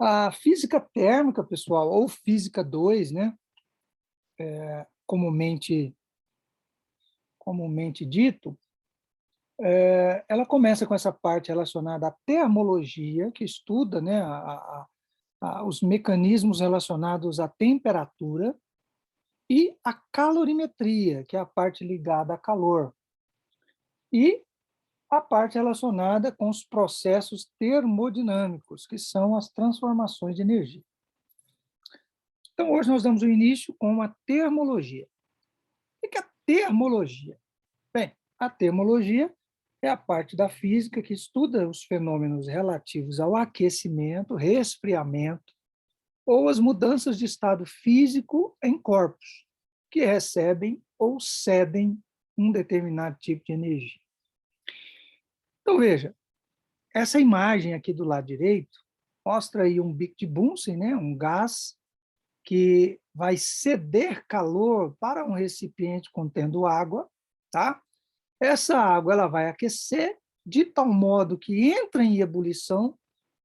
A física térmica, pessoal, ou física 2, né, comumente, comumente dito, ela começa com essa parte relacionada à termologia, que estuda, né, os mecanismos relacionados à temperatura, e a calorimetria, que é a parte ligada a calor, e a parte relacionada com os processos termodinâmicos, que são as transformações de energia. Então, hoje nós damos o início com a termologia. O que é a termologia? Bem, a termologia é a parte da física que estuda os fenômenos relativos ao aquecimento, resfriamento ou as mudanças de estado físico em corpos que recebem ou cedem um determinado tipo de energia. Então, veja, essa imagem aqui do lado direito mostra aí um bico de Bunsen, né, um gás que vai ceder calor para um recipiente contendo água, tá? Essa água ela vai aquecer de tal modo que entra em ebulição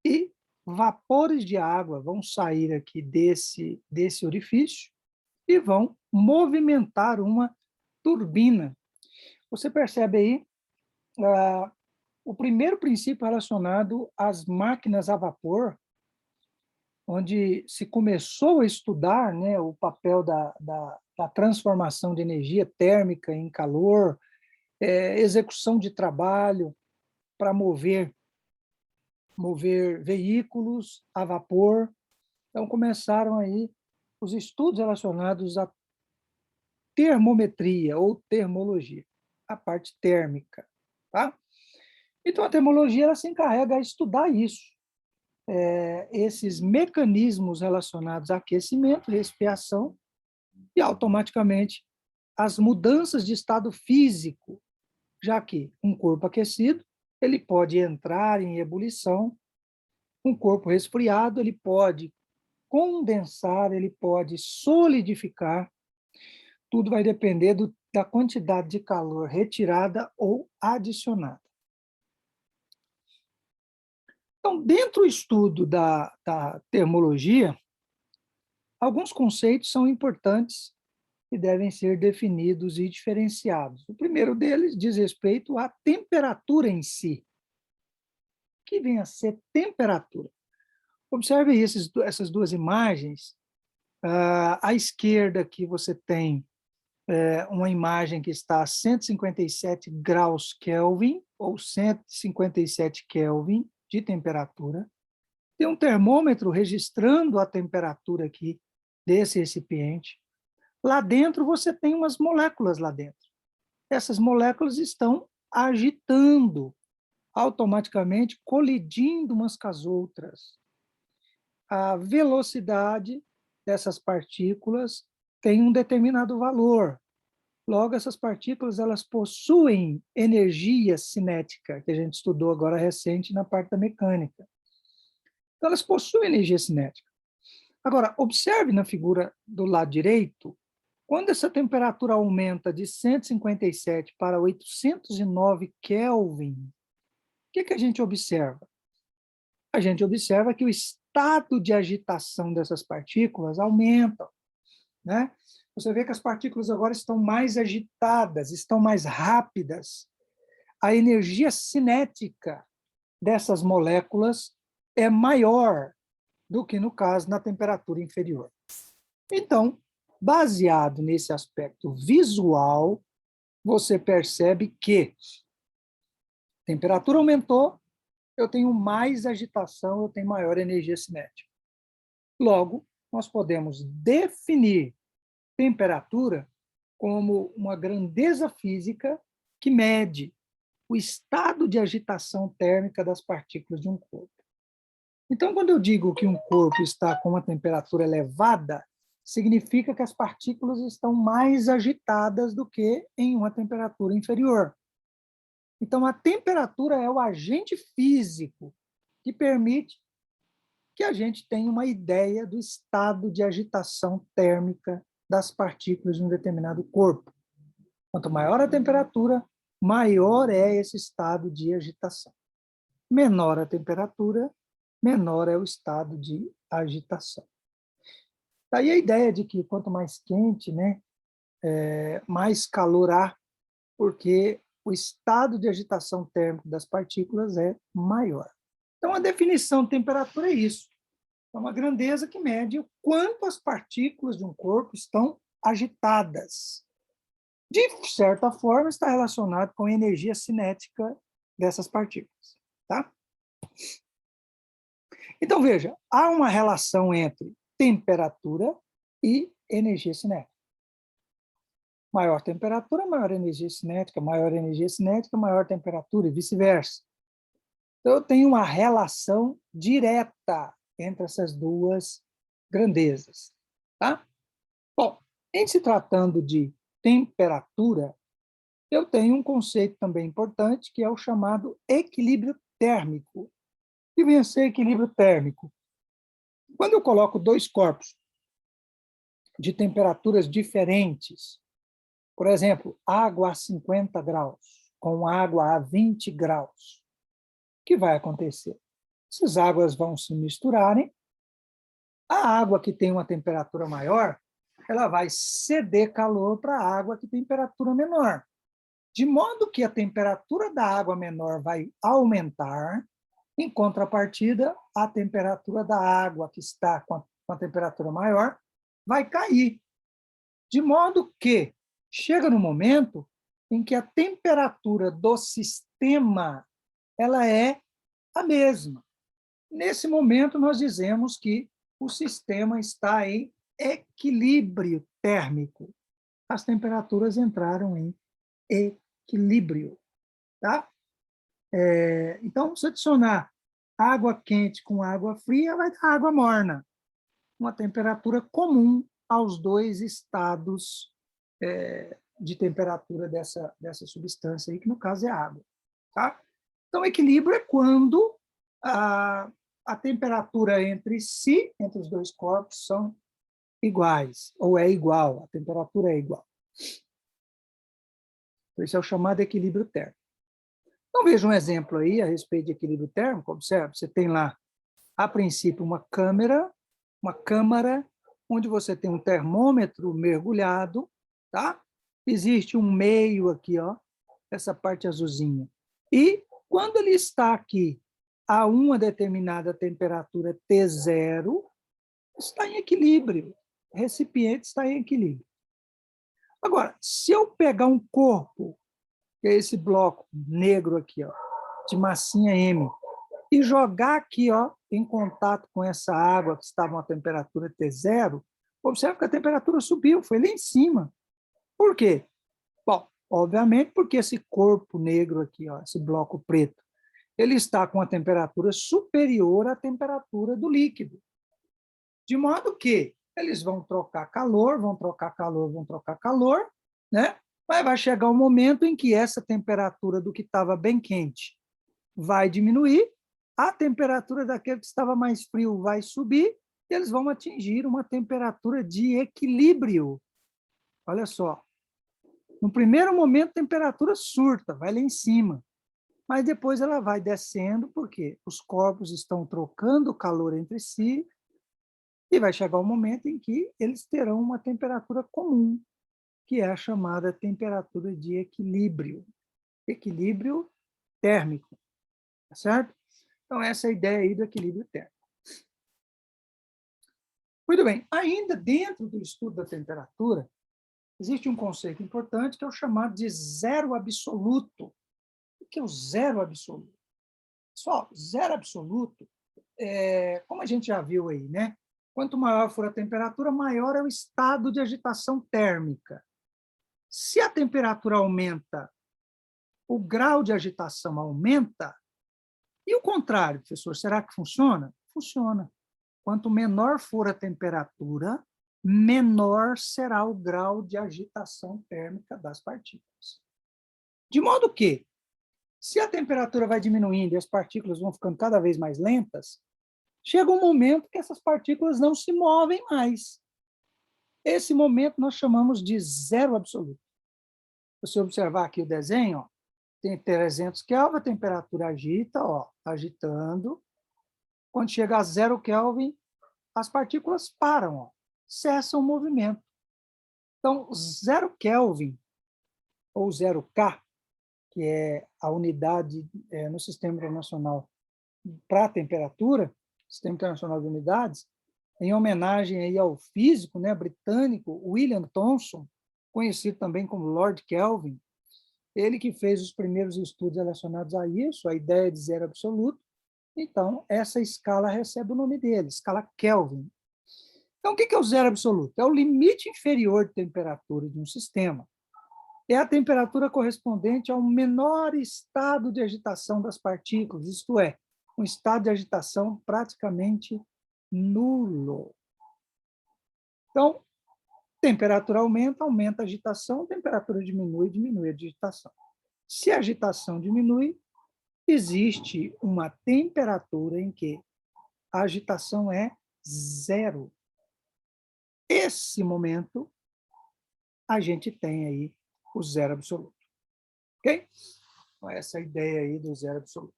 e vapores de água vão sair aqui desse orifício e vão movimentar uma turbina. Você percebe aí o primeiro princípio relacionado às máquinas a vapor, onde se começou a estudar, né, o papel da transformação de energia térmica em calor, execução de trabalho para mover veículos a vapor. Então, começaram aí os estudos relacionados à termometria ou termologia, a parte térmica. Tá? Então, a termologia ela se encarrega a estudar isso, esses mecanismos relacionados a aquecimento, respiração e, automaticamente, as mudanças de estado físico, já que um corpo aquecido ele pode entrar em ebulição, um corpo resfriado ele pode condensar, ele pode solidificar, tudo vai depender da quantidade de calor retirada ou adicionada. Então, dentro do estudo da termologia, alguns conceitos são importantes e devem ser definidos e diferenciados. O primeiro deles diz respeito à temperatura em si. O que vem a ser temperatura? Observe essas duas imagens. À esquerda aqui você tem uma imagem que está a 157 graus Kelvin, ou 157 Kelvin de temperatura. Tem um termômetro registrando a temperatura aqui desse recipiente. Lá dentro você tem umas moléculas lá dentro. Essas moléculas estão agitando, automaticamente colidindo umas com as outras. A velocidade dessas partículas tem um determinado valor. Logo, essas partículas elas possuem energia cinética, que a gente estudou agora recente na parte da mecânica. Então, elas possuem energia cinética. Agora, observe na figura do lado direito, quando essa temperatura aumenta de 157 para 809 Kelvin, o que a gente observa? A gente observa que o estado de agitação dessas partículas aumenta, né? Você vê que as partículas agora estão mais agitadas, estão mais rápidas. A energia cinética dessas moléculas é maior do que, no caso, na temperatura inferior. Então, baseado nesse aspecto visual, você percebe que a temperatura aumentou, eu tenho mais agitação, eu tenho maior energia cinética. Logo, nós podemos definir temperatura como uma grandeza física que mede o estado de agitação térmica das partículas de um corpo. Então, quando eu digo que um corpo está com uma temperatura elevada, significa que as partículas estão mais agitadas do que em uma temperatura inferior. Então, a temperatura é o agente físico que permite que a gente tenha uma ideia do estado de agitação térmica das partículas de um determinado corpo. Quanto maior a temperatura, maior é esse estado de agitação. Menor a temperatura, menor é o estado de agitação. Daí a ideia de que quanto mais quente, né, mais calor há, porque o estado de agitação térmica das partículas é maior. Então, a definição de temperatura é isso. É uma grandeza que mede o quanto as partículas de um corpo estão agitadas. De certa forma, está relacionado com a energia cinética dessas partículas. Tá? Então, veja, há uma relação entre temperatura e energia cinética. Maior temperatura, maior energia cinética, maior temperatura, e vice-versa. Então, eu tenho uma relação direta entre essas duas grandezas. Tá? Bom, em se tratando de temperatura, eu tenho um conceito também importante, que é o chamado equilíbrio térmico. O que vem a ser equilíbrio térmico? Quando eu coloco dois corpos de temperaturas diferentes, por exemplo, água a 50 graus com água a 20 graus, o que vai acontecer? Essas águas vão se misturarem, a água que tem uma temperatura maior, ela vai ceder calor para a água que tem temperatura menor. De modo que a temperatura da água menor vai aumentar, em contrapartida, a temperatura da água que está com a temperatura maior vai cair. De modo que chega no momento em que a temperatura do sistema ela é a mesma. Nesse momento, nós dizemos que o sistema está em equilíbrio térmico. As temperaturas entraram em equilíbrio. Tá? Então, se adicionar água quente com água fria, vai dar água morna, uma temperatura comum aos dois estados de temperatura dessa substância, aí, que no caso é água. Tá? Então, equilíbrio é quando a temperatura entre si, entre os dois corpos, são iguais, ou é igual, a temperatura é igual. Então, esse é o chamado equilíbrio térmico. Então, veja um exemplo aí a respeito de equilíbrio térmico. Observe, você tem lá, a princípio, uma câmara, onde você tem um termômetro mergulhado, tá? Existe um meio aqui, ó, essa parte azulzinha. E quando ele está aqui a uma determinada temperatura T0, está em equilíbrio. O recipiente está em equilíbrio. Agora, se eu pegar um corpo, que é esse bloco negro aqui, ó, de massinha M, e jogar aqui, ó, em contato com essa água que estava a uma temperatura T0, observe que a temperatura subiu, foi lá em cima. Por quê? Bom, obviamente porque esse corpo negro aqui, ó, esse bloco preto, ele está com a temperatura superior à temperatura do líquido. De modo que eles vão trocar calor, né? Mas vai chegar um momento em que essa temperatura do que estava bem quente vai diminuir, a temperatura daquele que estava mais frio vai subir, e eles vão atingir uma temperatura de equilíbrio. Olha só. No primeiro momento, a temperatura surta, vai lá em cima. Mas depois ela vai descendo, porque os corpos estão trocando calor entre si, e vai chegar um momento em que eles terão uma temperatura comum, que é a chamada temperatura de equilíbrio. Equilíbrio térmico, tá certo? Então, essa é a ideia aí do equilíbrio térmico. Muito bem, ainda dentro do estudo da temperatura, existe um conceito importante que é o chamado de zero absoluto. O que é o zero absoluto? Pessoal, zero absoluto, como a gente já viu aí, né? Quanto maior for a temperatura, maior é o estado de agitação térmica. Se a temperatura aumenta, o grau de agitação aumenta. E o contrário, professor, será que funciona? Funciona. Quanto menor for a temperatura, menor será o grau de agitação térmica das partículas. De modo que, se a temperatura vai diminuindo e as partículas vão ficando cada vez mais lentas, chega um momento que essas partículas não se movem mais. Esse momento nós chamamos de zero absoluto. Se você observar aqui o desenho, ó, tem 300 Kelvin, a temperatura agita, ó, agitando, Quando chega a 0 Kelvin, as partículas param, ó, cessam o movimento. Então, 0 Kelvin, ou 0 K, que é a unidade no Sistema Internacional para a temperatura, Sistema Internacional de Unidades, em homenagem aí ao físico, né, britânico William Thomson, conhecido também como Lord Kelvin, ele que fez os primeiros estudos relacionados a isso, a ideia de zero absoluto. Então, essa escala recebe o nome dele, escala Kelvin. Então, o que é o zero absoluto? É o limite inferior de temperatura de um sistema. É a temperatura correspondente ao menor estado de agitação das partículas, isto é, um estado de agitação praticamente nulo. Então, temperatura aumenta, aumenta a agitação, temperatura diminui, diminui a agitação. Se a agitação diminui, existe uma temperatura em que a agitação é zero. Esse momento, a gente tem aí o zero absoluto. Ok? Então, essa é a ideia aí do zero absoluto.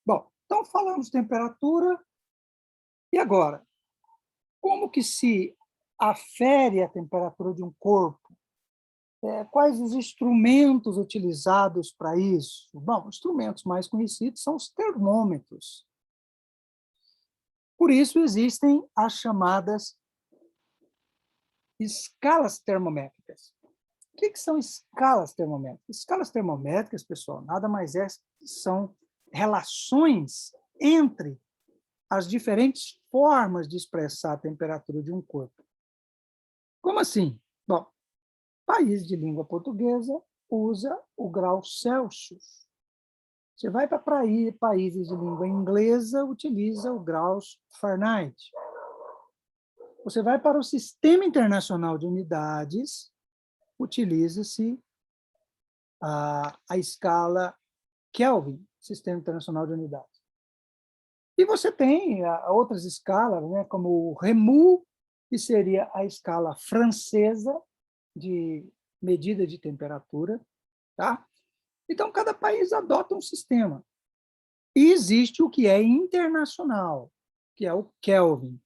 Bom, então falamos de temperatura. E agora? Como que se afere a temperatura de um corpo? Quais os instrumentos utilizados para isso? Bom, os instrumentos mais conhecidos são os termômetros. Por isso existem as chamadas escalas termométricas. O que são escalas termométricas? Escalas termométricas, pessoal, nada mais são relações entre as diferentes formas de expressar a temperatura de um corpo. Como assim? Bom, país de língua portuguesa usa o grau Celsius. Você vai para países de língua inglesa, utiliza o grau Fahrenheit. Você vai para o Sistema Internacional de Unidades, utiliza-se a escala Kelvin, Sistema Internacional de Unidades. E você tem outras escalas, né, como o REMU, que seria a escala francesa de medida de temperatura. Tá? Então, cada país adota um sistema. E existe o que é internacional, que é o Kelvin.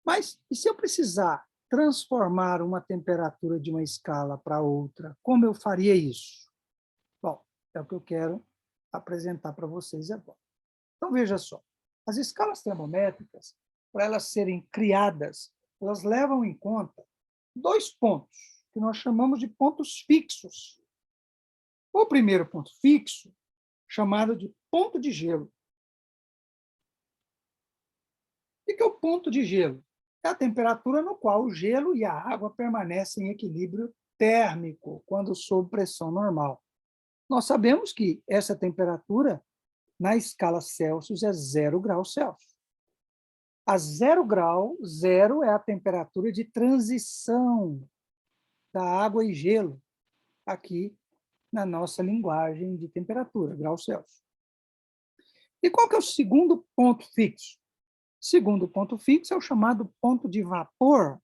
Mas, e se eu precisar transformar uma temperatura de uma escala para outra, como eu faria isso? Bom, é o que eu quero apresentar para vocês agora. Então, veja só. As escalas termométricas, para elas serem criadas, elas levam em conta 2 pontos, que nós chamamos de pontos fixos. O primeiro ponto fixo, chamado de ponto de gelo. O que é o ponto de gelo? É a temperatura no qual o gelo e a água permanecem em equilíbrio térmico, quando sob pressão normal. Nós sabemos que essa temperatura, na escala Celsius, é 0 graus Celsius. A 0 grau, 0 é a temperatura de transição da água e gelo, aqui na nossa linguagem de temperatura, graus Celsius. E qual que é o segundo ponto fixo? O segundo ponto fixo é o chamado ponto de vapor,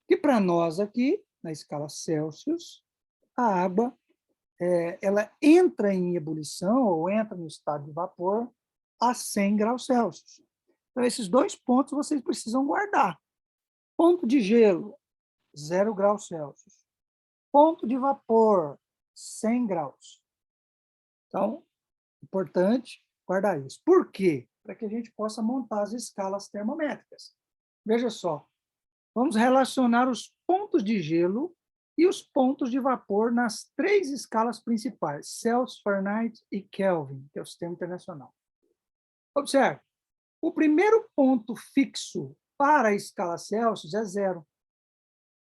que para nós aqui, na escala Celsius, a água ela entra em ebulição ou entra no estado de vapor a 100 graus Celsius. Então, esses 2 pontos vocês precisam guardar. Ponto de gelo, 0 graus Celsius. Ponto de vapor, 100 graus. Então, importante guardar isso. Por quê? Para que a gente possa montar as escalas termométricas. Veja só, vamos relacionar os pontos de gelo e os pontos de vapor nas 3 escalas principais, Celsius, Fahrenheit e Kelvin, que é o Sistema Internacional. Observe, o primeiro ponto fixo para a escala Celsius é 0,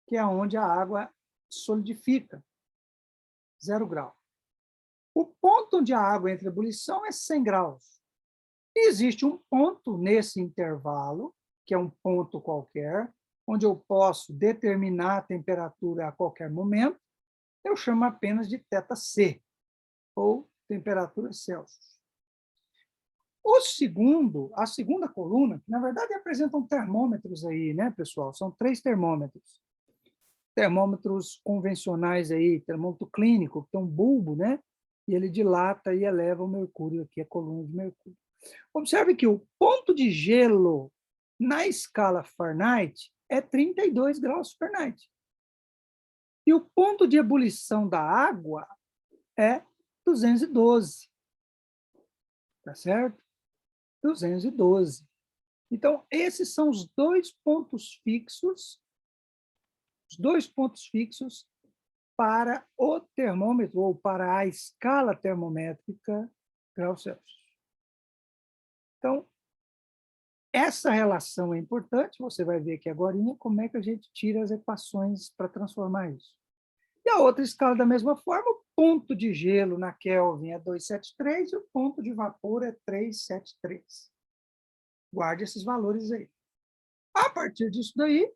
que é onde a água solidifica, 0 grau. O ponto onde a água entra em ebulição é 100 graus. E existe um ponto nesse intervalo, que é um ponto qualquer, onde eu posso determinar a temperatura a qualquer momento, eu chamo apenas de θc, ou temperatura Celsius. A segunda coluna, que na verdade apresentam termômetros aí, né, pessoal? São 3 termômetros. Termômetros convencionais aí, termômetro clínico, que tem um bulbo, né? e ele dilata e eleva o mercúrio aqui, a coluna de mercúrio. Observe que o ponto de gelo na escala Fahrenheit é 32 graus Fahrenheit. E o ponto de ebulição da água é 212. Tá certo? 212. Então, esses são os dois pontos fixos para o termômetro, ou para a escala termométrica graus Celsius. Então, essa relação é importante, você vai ver aqui agora como é que a gente tira as equações para transformar isso. E a outra escala, da mesma forma, o ponto de gelo na Kelvin é 273 e o ponto de vapor é 373. Guarde esses valores aí. A partir disso daí,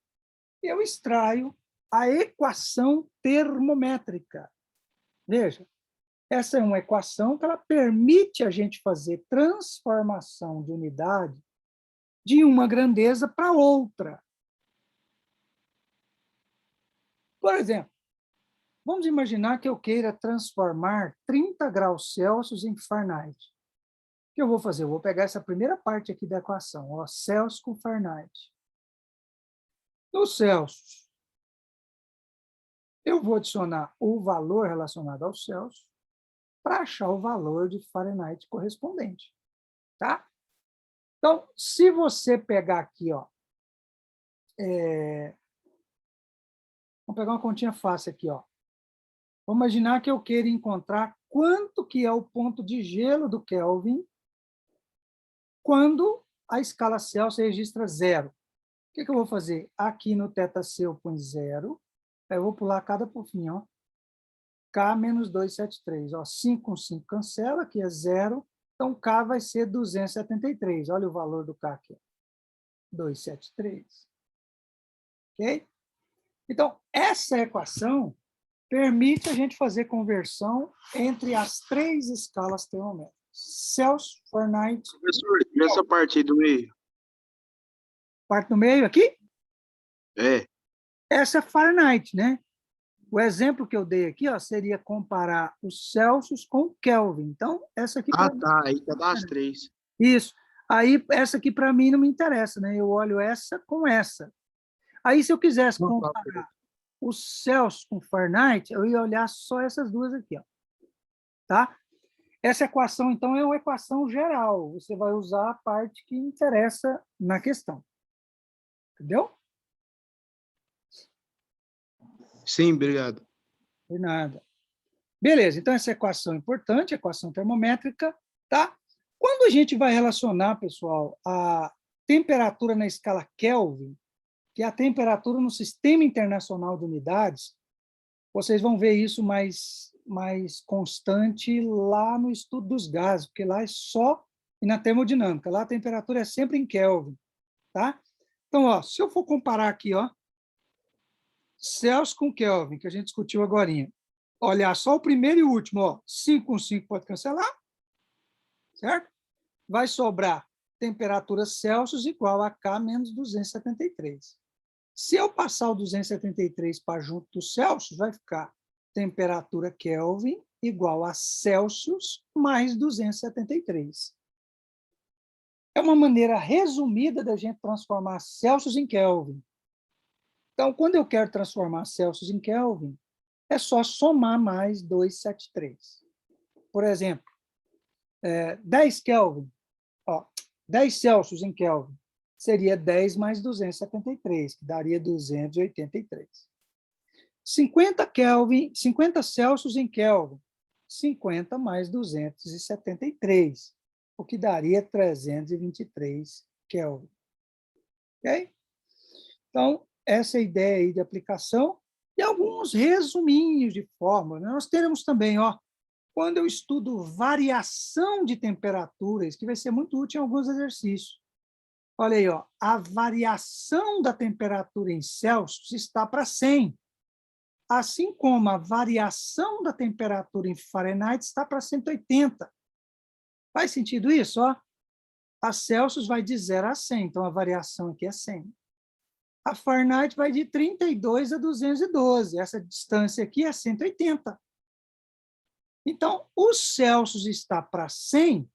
eu extraio a equação termométrica. Veja, essa é uma equação que ela permite a gente fazer transformação de unidade de uma grandeza para outra. Por exemplo, vamos imaginar que eu queira transformar 30 graus Celsius em Fahrenheit. O que eu vou fazer? Eu vou pegar essa primeira parte aqui da equação, ó, Celsius com Fahrenheit. No Celsius, eu vou adicionar o valor relacionado ao Celsius para achar o valor de Fahrenheit correspondente. Tá? Então, se você pegar aqui, ó, vamos pegar uma continha fácil aqui, ó. Vamos imaginar que eu queira encontrar quanto que é o ponto de gelo do Kelvin quando a escala Celsius registra 0. O que eu vou fazer? Aqui no θc eu ponho 0, aí eu vou pular cada pontinho, ó. K menos 273. Ó, 5 com 5 cancela, aqui é 0. Então, K vai ser 273. Olha o valor do K aqui. 273. Ok? Então, essa equação permite a gente fazer conversão entre as três escalas termométricas. Celsius, Fahrenheit... Professor, e essa parte aí do meio? Parte do meio aqui? É. Essa é Fahrenheit, né? O exemplo que eu dei aqui, ó, seria comparar o Celsius com o Kelvin. Então, essa aqui... Ah, tá. Aí tá das três. Isso. Aí, essa aqui, para mim, não me interessa, né? Eu olho essa com essa. Aí, se eu quisesse comparar o Celsius com Fahrenheit, eu ia olhar só essas duas aqui, ó. Tá? Essa equação, então, é uma equação geral. Você vai usar a parte que interessa na questão. Entendeu? Sim, obrigado. De nada. Beleza, então essa equação é importante, equação termométrica, tá? Quando a gente vai relacionar, pessoal, a temperatura na escala Kelvin, que é a temperatura no Sistema Internacional de Unidades, vocês vão ver isso mais constante lá no estudo dos gases, porque lá é só e na termodinâmica, lá a temperatura é sempre em Kelvin, tá? Então, ó, se eu for comparar aqui, ó, Celsius com Kelvin, que a gente discutiu agora, olhar só o primeiro e o último, ó, 5 com 5 pode cancelar, certo? Vai sobrar temperatura Celsius igual a K menos 273. Se eu passar o 273 para junto do Celsius, vai ficar temperatura Kelvin igual a Celsius mais 273. É uma maneira resumida da gente transformar Celsius em Kelvin. Então, quando eu quero transformar Celsius em Kelvin, é só somar mais 273. Por exemplo, 10 Kelvin, ó, 10 Celsius em Kelvin, seria 10 mais 273, que daria 283. 50 Celsius em Kelvin, 50 mais 273, o que daria 323 Kelvin. Ok? Então, essa é a ideia aí de aplicação e alguns resuminhos de fórmula. Nós teremos também, ó, quando eu estudo variação de temperaturas, que vai ser muito útil em alguns exercícios. Olha aí, ó, a variação da temperatura em Celsius está para 100, assim como a variação da temperatura em Fahrenheit está para 180. Faz sentido isso? Ó? A Celsius vai de 0 a 100, então a variação aqui é 100. A Fahrenheit vai de 32 a 212, essa distância aqui é 180. Então, o Celsius está para 100,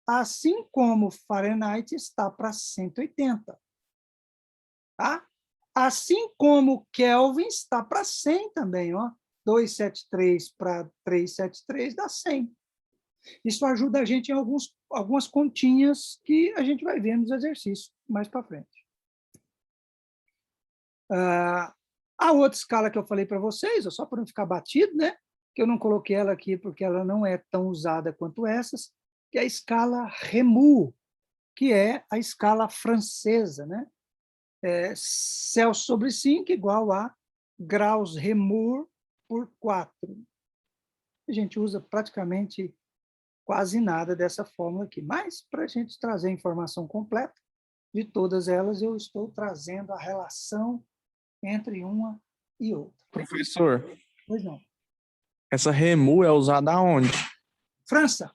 assim como o Fahrenheit está para 180. Tá? Assim como o Kelvin está para 100 também. Ó. 273 para 373 dá 100. Isso ajuda a gente em algumas continhas que a gente vai ver nos exercícios mais para frente. A outra escala que eu falei para vocês, só para não ficar batido, né? Que eu não coloquei ela aqui porque ela não é tão usada quanto essas, que é a escala Réaumur, que é a escala francesa, né? Celsius sobre 5 igual a graus Réaumur por 4. A gente usa praticamente quase nada dessa fórmula aqui, mas para a gente trazer a informação completa de todas elas, eu estou trazendo a relação entre uma e outra. Professor, Pois não. essa Réaumur é usada aonde? França.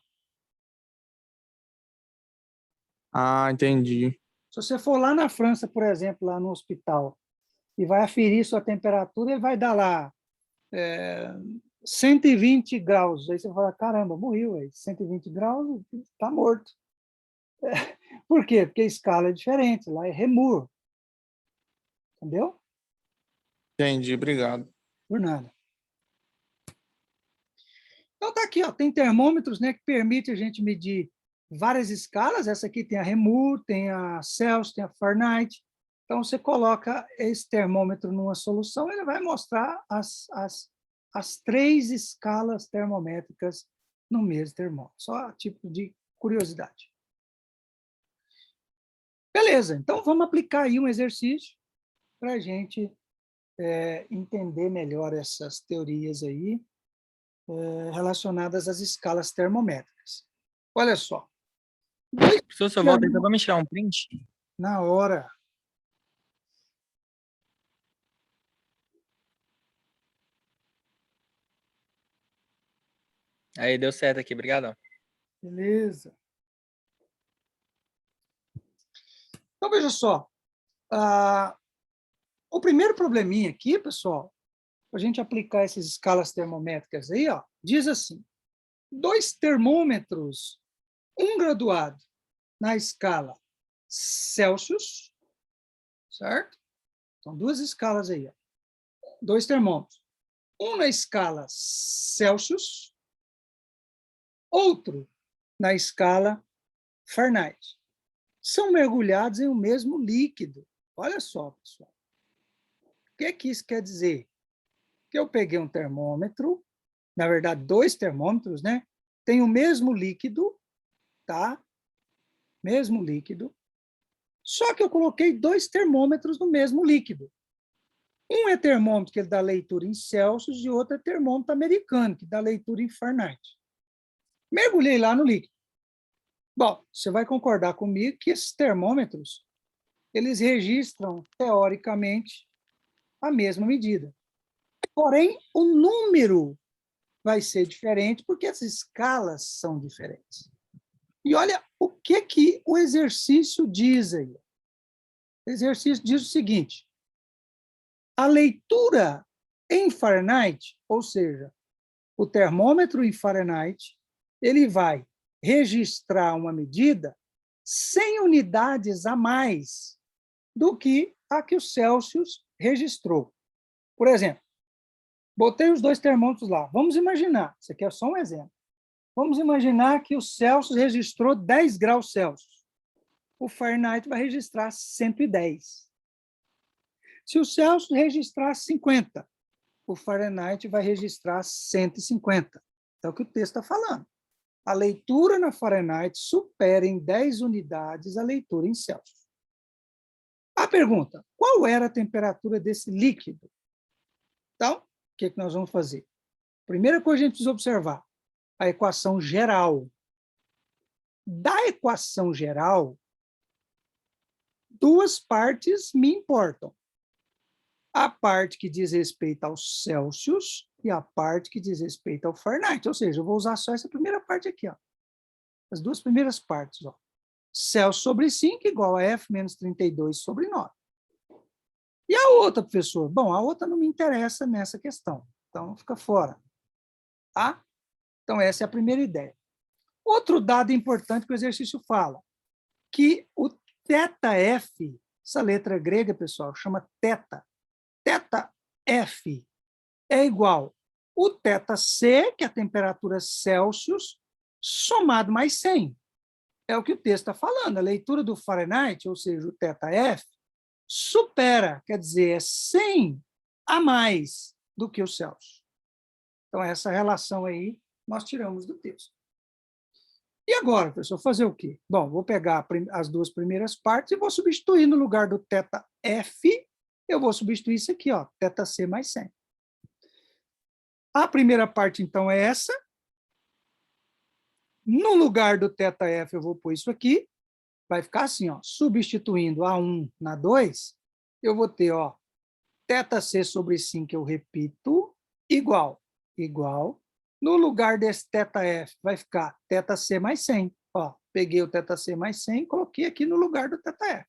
Ah, entendi. Se você for lá na França, por exemplo, lá no hospital, e vai aferir sua temperatura, ele vai dar lá 120 graus. Aí você fala, caramba, morreu, 120 graus, está morto. Por quê? Porque a escala é diferente, lá é Réaumur. Entendeu? Entendi, obrigado. Por nada. Então tá aqui, ó, tem termômetros, né, que permite a gente medir várias escalas. Essa aqui tem a Réaumur, tem a Celsius, tem a Fahrenheit. Então você coloca esse termômetro numa solução, ele vai mostrar as 3 escalas termométricas no mesmo termômetro. Só tipo de curiosidade. Beleza, então vamos aplicar aí um exercício para a gente entender melhor essas teorias aí relacionadas às escalas termométricas. Olha só. Professor, você volta aí para me tirar um print? Na hora. Aí, deu certo aqui, obrigado. Beleza. Então, veja só. O primeiro probleminha aqui, pessoal, para a gente aplicar essas escalas termométricas aí, ó, diz assim, 2 termômetros, um graduado na escala Celsius, certo? Então, 2 escalas aí, ó. 2 termômetros. Um na escala Celsius, outro na escala Fahrenheit. São mergulhados em um mesmo líquido. Olha só, pessoal. O que isso quer dizer? Que eu peguei um termômetro, na verdade, 2 termômetros, né? Tem o mesmo líquido, tá? Mesmo líquido. Só que eu coloquei 2 termômetros no mesmo líquido. Um é termômetro que ele dá leitura em Celsius e outro é termômetro americano, que dá leitura em Fahrenheit. Mergulhei lá no líquido. Bom, você vai concordar comigo que esses termômetros, eles registram, teoricamente, a mesma medida. Porém, o número vai ser diferente, porque as escalas são diferentes. E olha o que o exercício diz aí. O exercício diz o seguinte, a leitura em Fahrenheit, ou seja, o termômetro em Fahrenheit, ele vai registrar uma medida 100 unidades a mais do que a que o Celsius registrou. Por exemplo, botei os 2 termômetros lá. Vamos imaginar, isso aqui é só um exemplo. Vamos imaginar que o Celsius registrou 10 graus Celsius. O Fahrenheit vai registrar 110. Se o Celsius registrar 50, o Fahrenheit vai registrar 150. Então, é o que o texto está falando. A leitura na Fahrenheit supera em 10 unidades a leitura em Celsius. A pergunta, qual era a temperatura desse líquido? Então, o que nós vamos fazer? Primeira coisa que a gente precisa observar, a equação geral. Da equação geral, 2 partes me importam. A parte que diz respeito aos Celsius e a parte que diz respeito ao Fahrenheit. Ou seja, eu vou usar só essa primeira parte aqui. Ó. As 2 primeiras partes. Ó. Celsius sobre 5 igual a F menos 32 sobre 9. E a outra, professor? Bom, a outra não me interessa nessa questão. Então, fica fora. Tá? Então, essa é a primeira ideia. Outro dado importante que o exercício fala, que o θF, essa letra grega, pessoal, chama θ. θF é igual o θC, que é a temperatura Celsius, somado mais 100. É o que o texto está falando. A leitura do Fahrenheit, ou seja, o θF, supera, quer dizer, é 100 a mais do que o Celsius. Então, essa relação aí nós tiramos do texto. E agora, professor, fazer o quê? Bom, vou pegar as duas primeiras partes e vou substituir no lugar do θF, eu vou substituir isso aqui, ó, θC mais 100. A primeira parte, então, é essa. No lugar do θF, eu vou pôr isso aqui. Vai ficar assim, ó, substituindo a 1 na 2, eu vou ter, ó, θC sobre 5, eu repito, igual. No lugar desse θF, vai ficar θC mais 100. Ó, peguei o θC mais 100 e coloquei aqui no lugar do θF.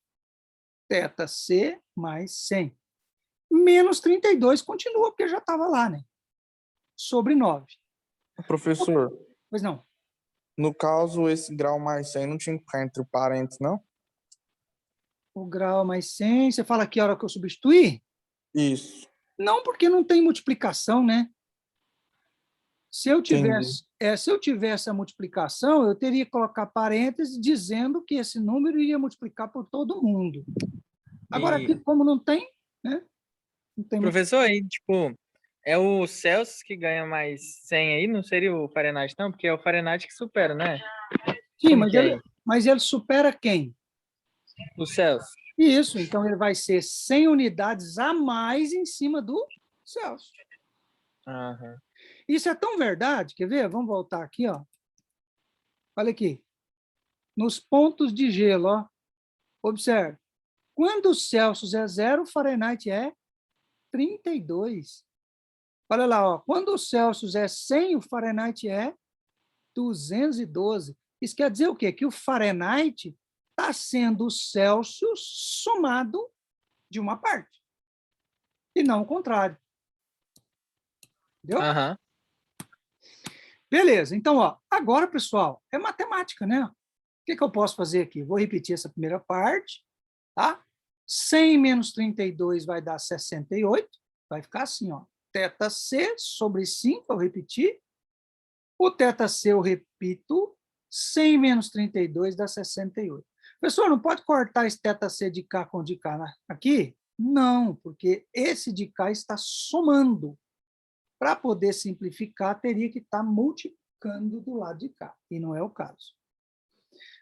θC mais 100. Menos 32 continua, porque já estava lá, né? Sobre 9. Professor, Pois não. no caso, esse grau mais 100 não tinha que ficar entre parênteses, não? O grau mais 100, você fala que a hora que eu substituir? Isso. Não, porque não tem multiplicação, né? Se eu tivesse a multiplicação, eu teria que colocar parênteses dizendo que esse número iria multiplicar por todo mundo. Agora, aqui, como não tem, né? Não tem Professor, aí, tipo, é o Celsius que ganha mais 100 aí, não seria o Fahrenheit, não? Porque é o Fahrenheit que supera, né? Sim, Como que é? mas ele supera quem? O Celsius. Isso, então ele vai ser 100 unidades a mais em cima do Celsius. Aham. Isso é tão verdade, quer ver? Vamos voltar aqui, ó. Olha aqui. Nos pontos de gelo, ó. Observe. Quando o Celsius é 0, o Fahrenheit é 32. Olha lá, ó. Quando o Celsius é 100, o Fahrenheit é 212. Isso quer dizer o quê? Que o Fahrenheit está sendo o Celsius somado de uma parte. E não o contrário. Entendeu? Aham. Beleza. Então, ó, agora, pessoal, é matemática, né? O que eu posso fazer aqui? Vou repetir essa primeira parte, tá? 100 menos 32 vai dar 68. Vai ficar assim, ó. θC sobre 5, eu repeti. O θC eu repito. 100 menos 32 dá 68. Pessoal, não pode cortar esse θC de cá com de cá aqui? Não, porque esse de cá está somando. Para poder simplificar, teria que estar multiplicando do lado de cá, e não é o caso.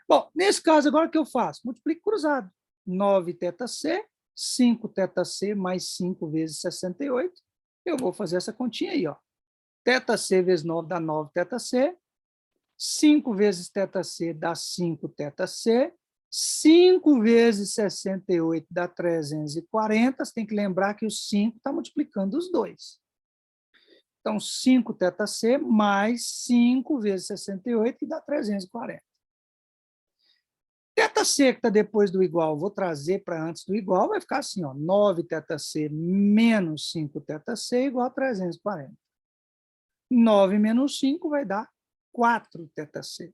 Bom, nesse caso, agora o que eu faço? Multiplico cruzado. 9 θC, 5 θC mais 5 vezes 68. Eu vou fazer essa continha aí, ó. θC vezes 9 dá 9 θC. 5 vezes θC dá 5 θC. 5 vezes 68 dá 340. Você tem que lembrar que o 5 está multiplicando os dois. Então, 5 θC mais 5 vezes 68, que dá 340. θC que está depois do igual, vou trazer para antes do igual, vai ficar assim, ó, 9 θC menos 5 θC igual a 340. 9 menos 5 vai dar 4 θC.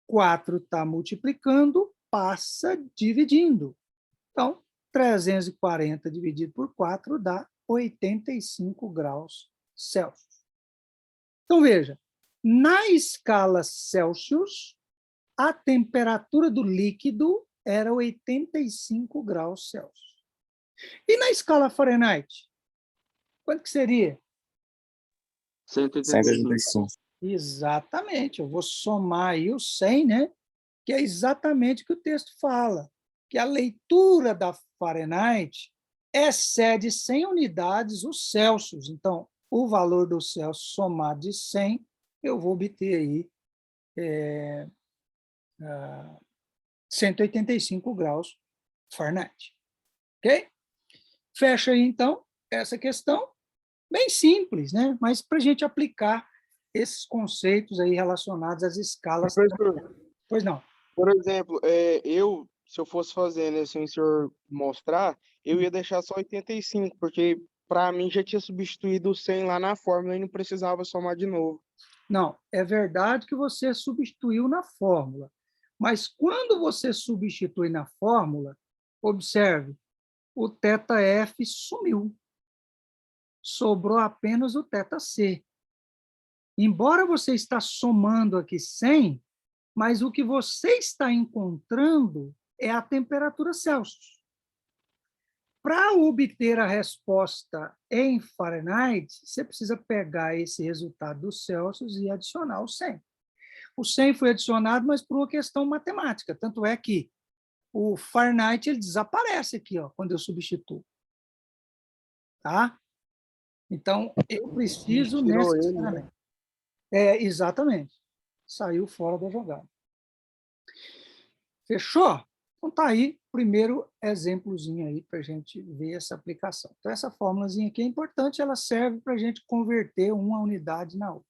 4 está multiplicando, passa dividindo. Então, 340 dividido por 4 dá 85 graus Celsius. Então, veja, na escala Celsius, a temperatura do líquido era 85 graus Celsius. E na escala Fahrenheit? Quanto que seria? 185. Exatamente, eu vou somar aí o 100, né? Que é exatamente o que o texto fala, que a leitura da Fahrenheit excede 100 unidades os Celsius. Então, o valor do Celsius somado de 100, eu vou obter aí 185 graus Fahrenheit. Ok? Fecha aí, então, essa questão, bem simples, né? Mas para a gente aplicar esses conceitos aí relacionados às escalas. Professor, Pois não. por exemplo, se eu fosse fazer, né, sem o senhor mostrar, eu ia deixar só 85, porque para mim já tinha substituído o 100 lá na fórmula e não precisava somar de novo. Não, é verdade que você substituiu na fórmula, mas quando você substitui na fórmula, observe, o θF sumiu. Sobrou apenas o θC. Embora você está somando aqui 100, mas o que você está encontrando é a temperatura Celsius. Para obter a resposta em Fahrenheit, você precisa pegar esse resultado do Celsius e adicionar o 100. O 100 foi adicionado, mas por uma questão matemática. Tanto é que o Fahrenheit ele desaparece aqui, ó, quando eu substituo. Tá? Então, eu preciso Tirou ele, né? necessariamente. Exatamente. Saiu fora da jogada. Fechou? Então, tá aí o primeiro exemplozinho aí para a gente ver essa aplicação. Então, essa fórmulazinha aqui é importante, ela serve para a gente converter uma unidade na outra.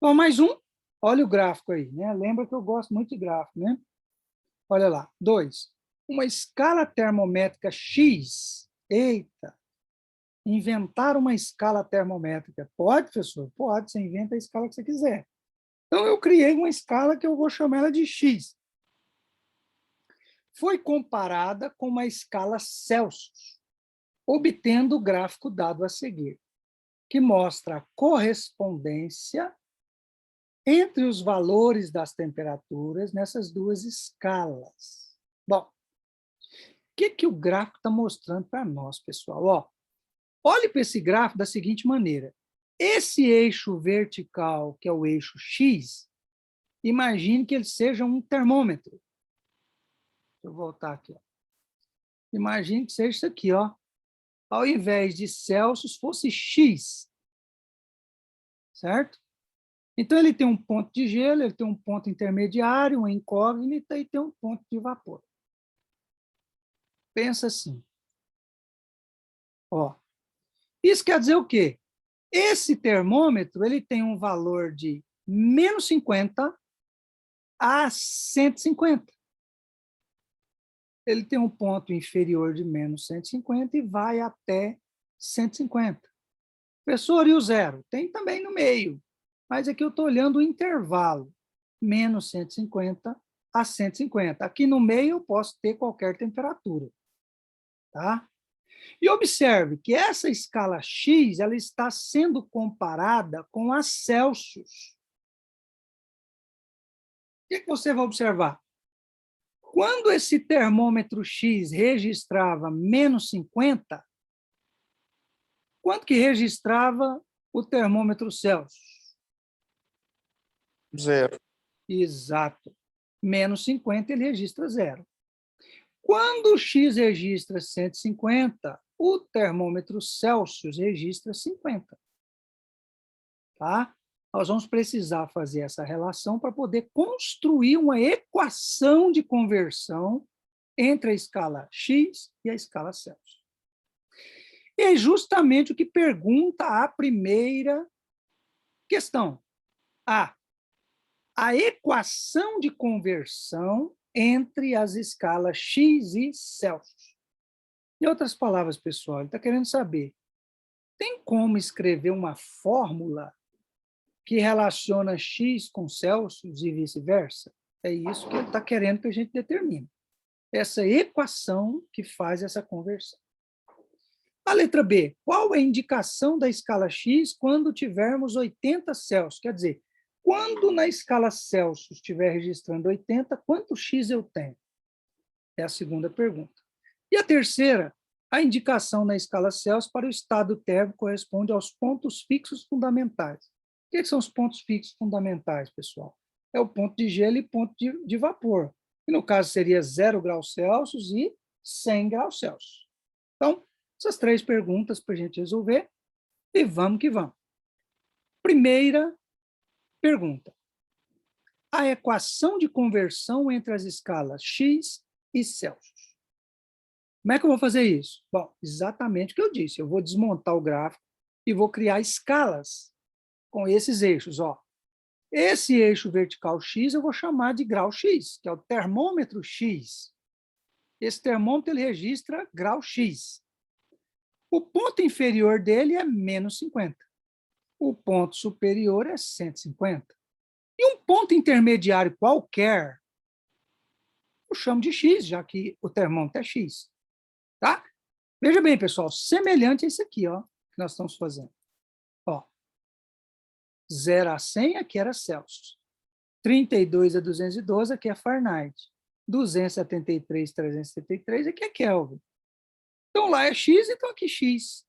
Bom, mais um. Olha o gráfico aí, né? Lembra que eu gosto muito de gráfico, né? Olha lá. 2. Uma escala termométrica X. Eita! Inventar uma escala termométrica. Pode, professor? Pode, você inventa a escala que você quiser. Então, eu criei uma escala que eu vou chamar ela de X. Foi comparada com uma escala Celsius, obtendo o gráfico dado a seguir, que mostra a correspondência entre os valores das temperaturas nessas duas escalas. Bom, o que o gráfico está mostrando para nós, pessoal? Ó, olhe para esse gráfico da seguinte maneira. Esse eixo vertical, que é o eixo X, imagine que ele seja um termômetro. Deixa eu voltar aqui. Ó. Imagine que seja isso aqui, ó. Ao invés de Celsius, fosse X. Certo? Então, ele tem um ponto de gelo, ele tem um ponto intermediário, uma incógnita e tem um ponto de vapor. Pensa assim. Ó. Isso quer dizer o quê? Esse termômetro ele tem um valor de menos 50 a 150. Ele tem um ponto inferior de menos 150 e vai até 150. Professor, e o zero? Tem também no meio, mas aqui eu estou olhando o intervalo, menos 150 a 150. Aqui no meio eu posso ter qualquer temperatura. Tá? E observe que essa escala X ela está sendo comparada com a Celsius. O que você vai observar? Quando esse termômetro X registrava menos 50, quanto que registrava o termômetro Celsius? 0. Exato. Menos 50, ele registra 0. Quando o X registra 150, o termômetro Celsius registra 50. Tá? Nós vamos precisar fazer essa relação para poder construir uma equação de conversão entre a escala X e a escala Celsius. E é justamente o que pergunta a primeira questão. A equação de conversão entre as escalas X e Celsius. Em outras palavras, pessoal, ele está querendo saber, tem como escrever uma fórmula que relaciona X com Celsius e vice-versa? É isso que ele está querendo que a gente determine. Essa equação que faz essa conversão. A letra B, qual é a indicação da escala X quando tivermos 80 Celsius? Quer dizer, quando na escala Celsius estiver registrando 80, quanto X eu tenho? É a segunda pergunta. E a terceira, a indicação na escala Celsius para o estado térmico corresponde aos pontos fixos fundamentais. O que são os pontos fixos fundamentais, pessoal? É o ponto de gelo e ponto de vapor. E no caso seria 0 graus Celsius e 100 graus Celsius. Então, essas três perguntas para a gente resolver e vamos que vamos. Primeira pergunta. A equação de conversão entre as escalas X e Celsius. Como é que eu vou fazer isso? Bom, exatamente o que eu disse. Eu vou desmontar o gráfico e vou criar escalas com esses eixos. Ó. Esse eixo vertical X eu vou chamar de grau X, que é o termômetro X. Esse termômetro ele registra grau X. O ponto inferior dele é menos 50. o ponto superior é 150. E um ponto intermediário qualquer, eu chamo de x, já que o termômetro é x. Tá? Veja bem, pessoal, semelhante a isso aqui, ó, que nós estamos fazendo. Ó, 0 a 100, aqui era Celsius. 32 a 212, aqui é Fahrenheit. 273, 373, aqui é Kelvin. Então, lá é x, então aqui x.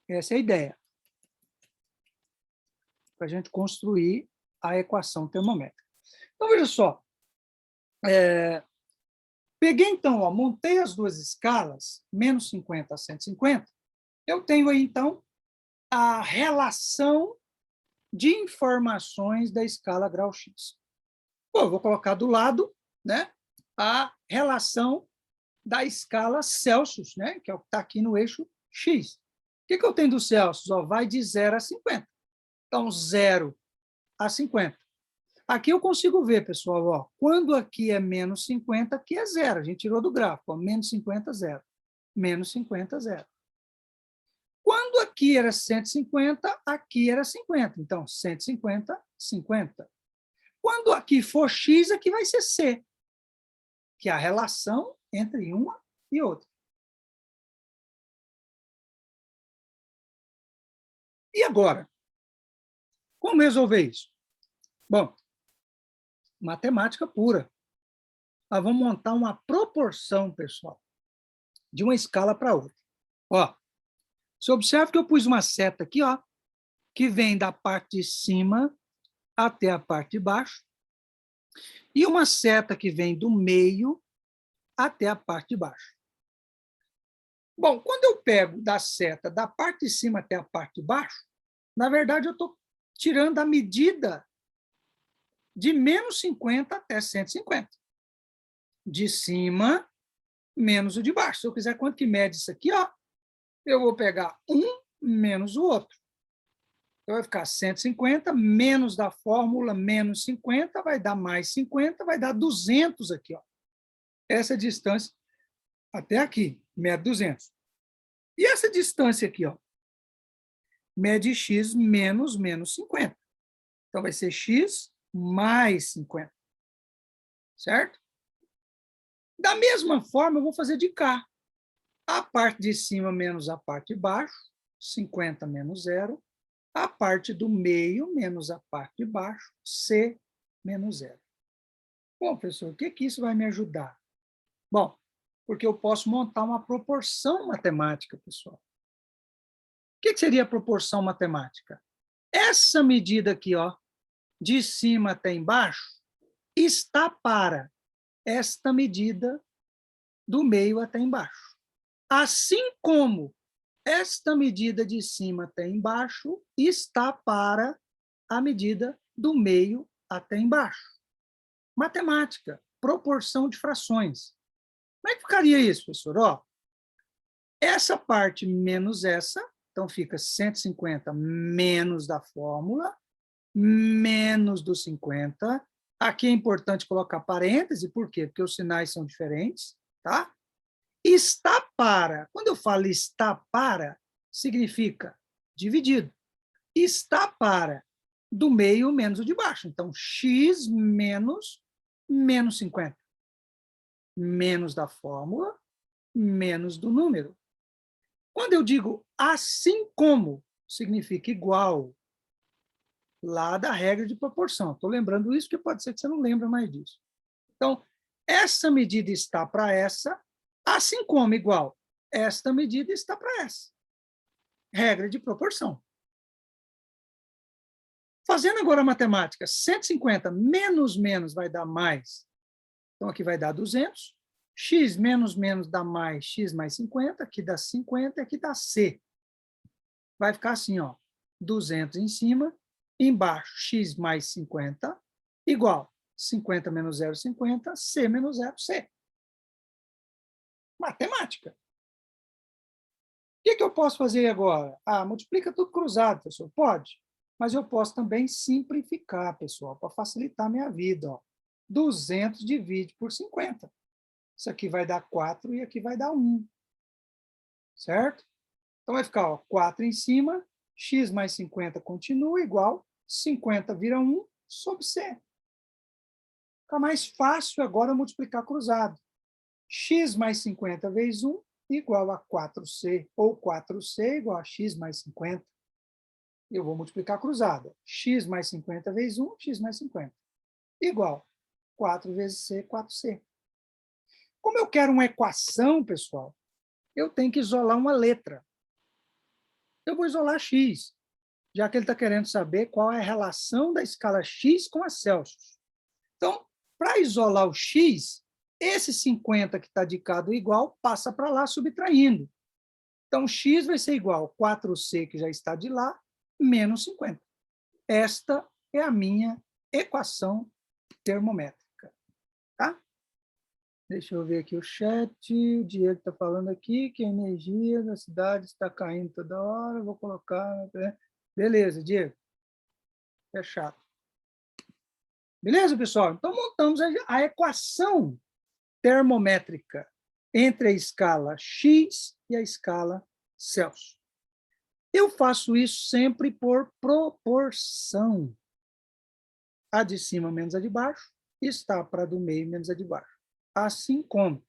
Essa é a ideia. Para a gente construir a equação termométrica. Então, veja só. Peguei, então, ó, montei as duas escalas, menos 50 a 150. Eu tenho aí, então, a relação de informações da escala grau X. Bom, eu vou colocar do lado, né, a relação da escala Celsius, né, que é o que está aqui no eixo X. O que eu tenho do Celsius? Ó, vai de 0 a 50. Então, 0 a 50. Aqui eu consigo ver, pessoal, ó, quando aqui é menos 50, aqui é 0. A gente tirou do gráfico, ó, menos 50, 0. Menos 50, 0. Quando aqui era 150, aqui era 50. Então, 150, 50. Quando aqui for x, aqui vai ser c, que é a relação entre uma e outra. E agora? Como resolver isso? Bom, matemática pura. Nós vamos montar uma proporção, pessoal, de uma escala para outra. Ó, você observa que eu pus uma seta aqui, ó, que vem da parte de cima até a parte de baixo, e uma seta que vem do meio até a parte de baixo. Bom, quando eu pego da seta da parte de cima até a parte de baixo, na verdade eu estou tirando a medida de menos 50 até 150. De cima, menos o de baixo. Se eu quiser, quanto que mede isso aqui, ó, eu vou pegar um menos o outro. Então, vai ficar 150 menos da fórmula menos 50, vai dar mais 50, vai dar 200 aqui, ó. Essa distância até aqui, mede 200. E essa distância aqui, ó, mede x menos 50. Então, vai ser x mais 50. Certo? Da mesma forma, eu vou fazer de cá. A parte de cima menos a parte de baixo, 50 menos 0. A parte do meio menos a parte de baixo, c menos 0. Bom, professor, o que isso vai me ajudar? Bom, porque eu posso montar uma proporção matemática, pessoal. O que seria a proporção matemática? Essa medida aqui, ó, de cima até embaixo, está para esta medida do meio até embaixo. Assim como esta medida de cima até embaixo está para a medida do meio até embaixo. Matemática, proporção de frações. Como é que ficaria isso, professor? Ó, essa parte menos essa, então fica 150 menos da fórmula, menos do 50. Aqui é importante colocar parêntese, por quê? Porque os sinais são diferentes, tá? Está para, quando eu falo está para, significa dividido. Está para do meio menos o de baixo. Então, x menos 50. Menos da fórmula, menos do número. Quando eu digo assim como, significa igual. Lá da regra de proporção. Estou lembrando isso, porque pode ser que você não lembre mais disso. Então, essa medida está para essa, assim como igual. Esta medida está para essa. Regra de proporção. Fazendo agora a matemática, 150 menos menos vai dar mais. Então, aqui vai dar 200. X menos menos dá mais, x mais 50. Aqui dá 50, aqui dá c. Vai ficar assim, ó, 200 em cima, embaixo, x mais 50, igual 50 menos 0, 50, c menos 0, c. Matemática. O que eu posso fazer agora? Ah, multiplica tudo cruzado, professor. Pode. Mas eu posso também simplificar, pessoal, para facilitar a minha vida. Ó. 200 divide por 50. Isso aqui vai dar 4 e aqui vai dar 1. Certo? Então, vai ficar ó, 4 em cima, x mais 50 continua igual, 50 vira 1 sobre c. Fica mais fácil agora multiplicar cruzado. X mais 50 vezes 1 igual a 4c, ou 4c igual a x mais 50. Eu vou multiplicar cruzada. X mais 50 vezes 1, x mais 50. Igual 4 vezes c, 4c. Como eu quero uma equação, pessoal, eu tenho que isolar uma letra. Eu vou isolar x, já que ele está querendo saber qual é a relação da escala x com a Celsius. Então, para isolar o x, esse 50 que está de cada igual passa para lá subtraindo. Então, x vai ser igual a 4c, que já está de lá, menos 50. Esta é a minha equação termométrica. Tá? Deixa eu ver aqui o chat. O Diego está falando aqui que a energia da cidade está caindo toda hora. Vou colocar... Beleza, Diego. Fechado. Beleza, pessoal? Então, montamos a equação termométrica entre a escala X e a escala Celsius. Eu faço isso sempre por proporção. A de cima menos a de baixo está para a do meio menos a de baixo. Assim como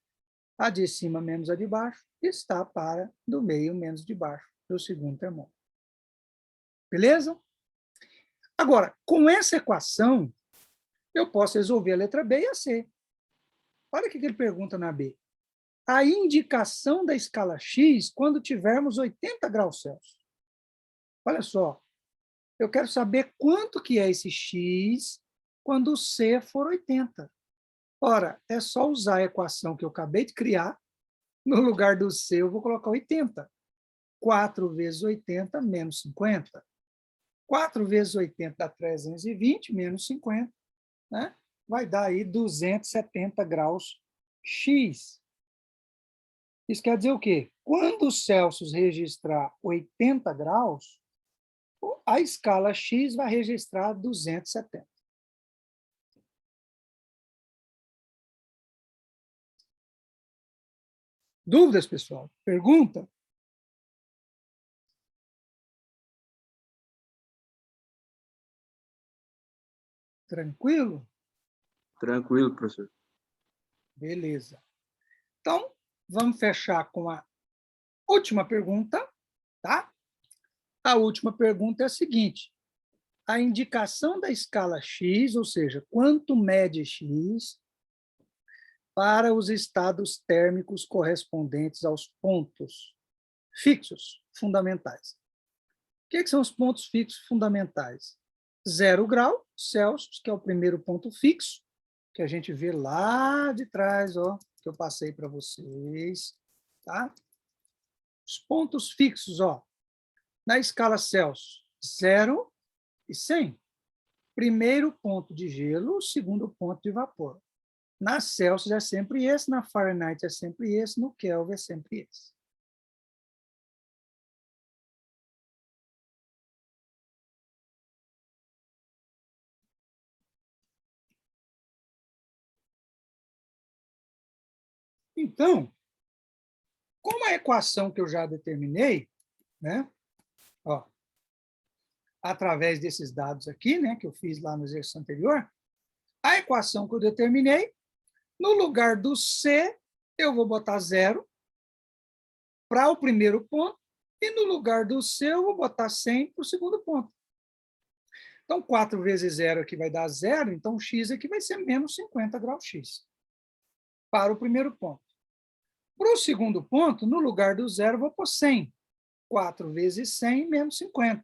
a de cima menos a de baixo está para do meio menos de baixo do segundo termômetro. Beleza? Agora, com essa equação, eu posso resolver a letra B e a C. Olha o que ele pergunta na B. A indicação da escala X quando tivermos 80 graus Celsius. Olha só, eu quero saber quanto que é esse X quando o C for 80. Ora, é só usar a equação que eu acabei de criar, no lugar do C eu vou colocar 80. 4 vezes 80 menos 50. 4 vezes 80 dá 320, menos 50, né? Vai dar aí 270 graus X. Isso quer dizer o quê? Quando o Celsius registrar 80 graus, a escala X vai registrar 270. Dúvidas, pessoal? Pergunta? Tranquilo? Tranquilo, professor. Beleza. Então, vamos fechar com a última pergunta, tá? A última pergunta é a seguinte. A indicação da escala X, ou seja, quanto mede X, para os estados térmicos correspondentes aos pontos fixos fundamentais. O que são os pontos fixos fundamentais? 0 grau Celsius, que é o primeiro ponto fixo, que a gente vê lá de trás, ó, que eu passei para vocês. Tá? Os pontos fixos, ó, na escala Celsius, 0 e 100. Primeiro ponto de gelo, segundo ponto de vapor. Na Celsius é sempre esse, na Fahrenheit é sempre esse, no Kelvin é sempre esse. Então, como a equação que eu já determinei, né, ó, através desses dados aqui, né, que eu fiz lá no exercício anterior, a equação que eu determinei, no lugar do C, eu vou botar 0 para o primeiro ponto, e no lugar do C, eu vou botar 100 para o segundo ponto. Então, 4 vezes 0 aqui vai dar 0, então x aqui vai ser menos 50 graus X. Para o primeiro ponto. Para o segundo ponto, no lugar do 0, eu vou pôr 100. 4 vezes 100 menos 50.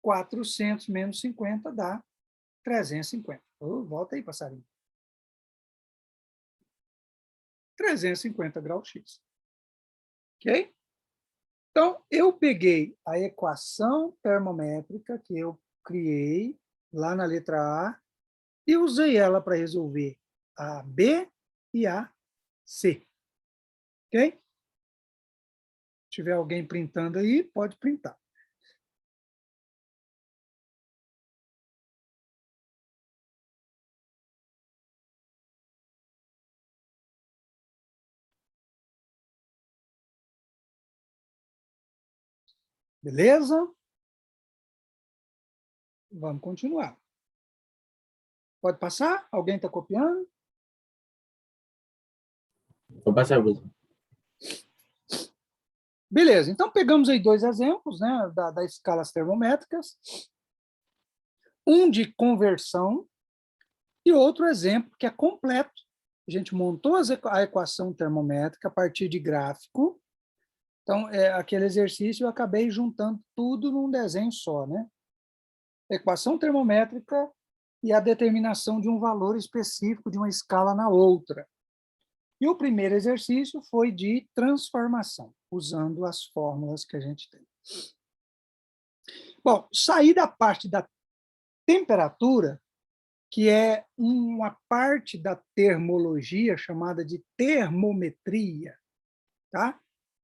400 menos 50 dá 350. Volta aí, passarinho. 350 graus X. Ok? Então, eu peguei a equação termométrica que eu criei lá na letra A e usei ela para resolver a B e a C. Ok? Se tiver alguém printando aí, pode printar. Beleza? Vamos continuar. Pode passar? Alguém está copiando? Vou passar, professor. Beleza, então pegamos aí dois exemplos, né, das escalas termométricas, um de conversão e outro exemplo que é completo. A gente montou a equação termométrica a partir de gráfico. Então, aquele exercício eu acabei juntando tudo num desenho só, né? Equação termométrica e a determinação de um valor específico de uma escala na outra. E o primeiro exercício foi de transformação, usando as fórmulas que a gente tem. Bom, sair da parte da temperatura, que é uma parte da termologia chamada de termometria, tá?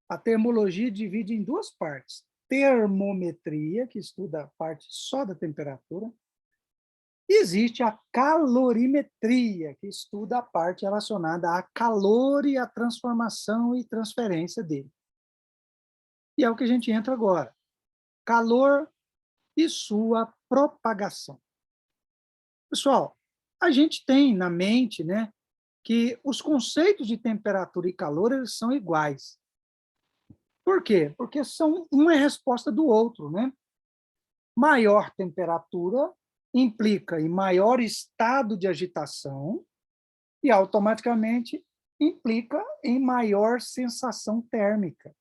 A termologia divide em duas partes. Termometria, que estuda a parte só da temperatura, e existe a calorimetria, que estuda a parte relacionada a calor e a transformação e transferência dele. E é o que a gente entra agora. Calor e sua propagação. Pessoal, a gente tem na mente, né, que os conceitos de temperatura e calor eles são iguais. Por quê? Porque um é resposta do outro, né? Maior temperatura implica em maior estado de agitação e automaticamente implica em maior sensação térmica.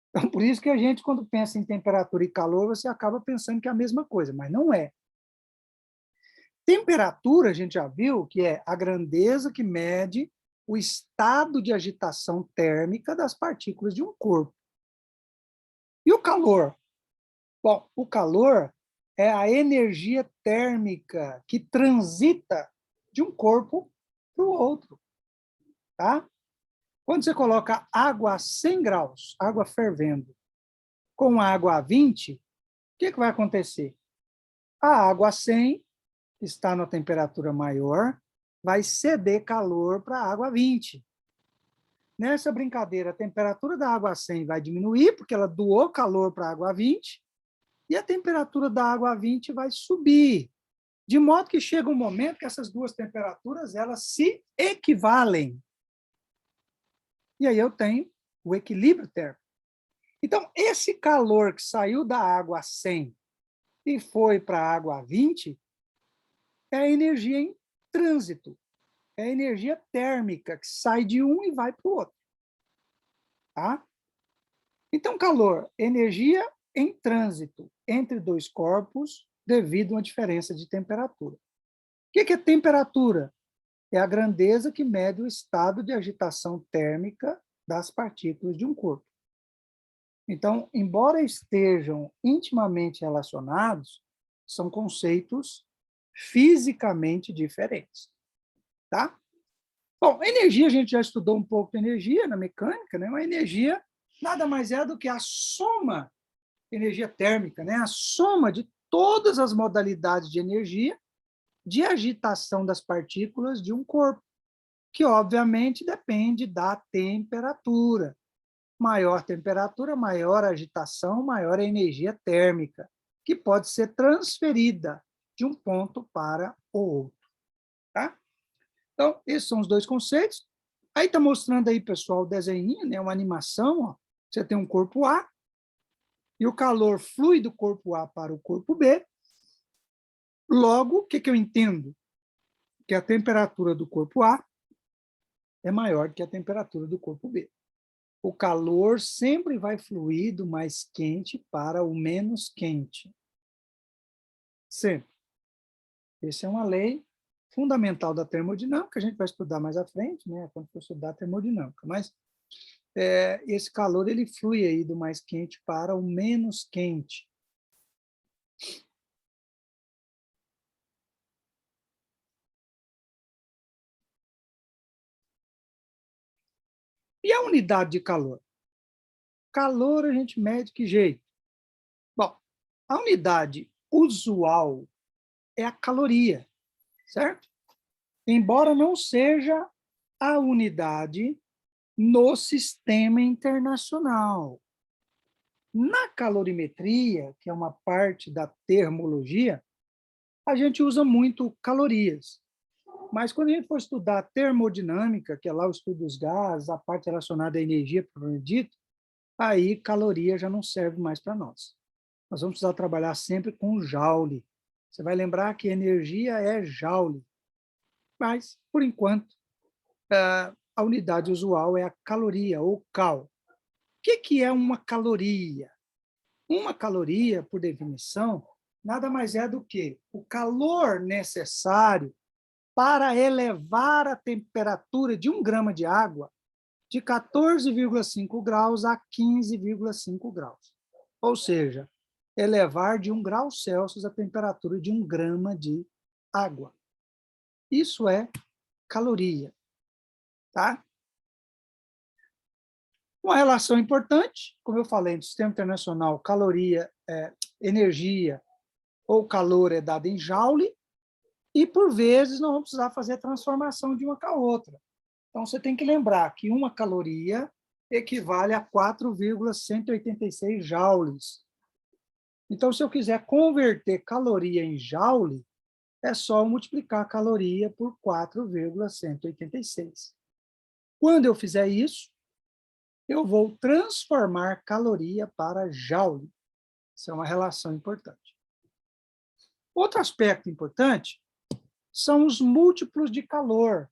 Então, por isso que a gente, quando pensa em temperatura e calor, você acaba pensando que é a mesma coisa, mas não é. Temperatura, a gente já viu que é a grandeza que mede o estado de agitação térmica das partículas de um corpo. E o calor? Bom, o calor é a energia térmica que transita de um corpo para o outro. Tá? Quando você coloca água a 100 graus, água fervendo, com água a 20, o que vai acontecer? A água a 100, que está na temperatura maior, vai ceder calor para a água a 20. Nessa brincadeira, a temperatura da água a 100 vai diminuir, porque ela doou calor para a água a 20, e a temperatura da água a 20 vai subir. De modo que chega um momento que essas duas temperaturas elas se equivalem. E aí eu tenho o equilíbrio térmico. Então, esse calor que saiu da água a 100 e foi para a água a 20 é a energia em trânsito. É a energia térmica que sai de um e vai para o outro. Tá? Então, calor, energia em trânsito entre dois corpos devido a uma diferença de temperatura. O que é temperatura? É a grandeza que mede o estado de agitação térmica das partículas de um corpo. Então, embora estejam intimamente relacionados, são conceitos fisicamente diferentes. Tá? Bom, energia, a gente já estudou um pouco de energia na mecânica, né? Uma energia nada mais é do que a soma, energia térmica, né? A soma de todas as modalidades de energia de agitação das partículas de um corpo, que obviamente depende da temperatura. Maior temperatura, maior agitação, maior energia térmica, que pode ser transferida de um ponto para o outro. Tá? Então, esses são os dois conceitos. Aí está mostrando aí, pessoal, o desenho, né, uma animação. Ó. Você tem um corpo A, e o calor flui do corpo A para o corpo B. Logo, o que eu entendo? Que a temperatura do corpo A é maior que a temperatura do corpo B. O calor sempre vai fluir do mais quente para o menos quente. Sempre. Essa é uma lei fundamental da termodinâmica, que a gente vai estudar mais à frente, né, quando for estudar a termodinâmica. Mas esse calor ele flui aí do mais quente para o menos quente. E a unidade de calor? Calor a gente mede que jeito? Bom, a unidade usual é a caloria, certo? Embora não seja a unidade no sistema internacional. Na calorimetria, que é uma parte da termologia, a gente usa muito calorias. Mas quando a gente for estudar termodinâmica, que é lá o estudo dos gases, a parte relacionada à energia, propriamente dito, aí caloria já não serve mais para nós. Nós vamos precisar trabalhar sempre com joule. Você vai lembrar que energia é joule. Mas, por enquanto, a unidade usual é a caloria, ou cal. O que é uma caloria? Uma caloria, por definição, nada mais é do que o calor necessário para elevar a temperatura de 1 grama de água de 14,5 graus a 15,5 graus. Ou seja, elevar de 1 grau Celsius a temperatura de 1 grama de água. Isso é caloria. Tá? Uma relação importante, como eu falei, no sistema internacional, caloria, energia ou calor é dado em joule, e, por vezes, não vamos precisar fazer a transformação de uma com a outra. Então, você tem que lembrar que uma caloria equivale a 4,186 joules. Então, se eu quiser converter caloria em joule, é só multiplicar a caloria por 4,186. Quando eu fizer isso, eu vou transformar caloria para joule. Isso é uma relação importante. Outro aspecto importante são os múltiplos de calor.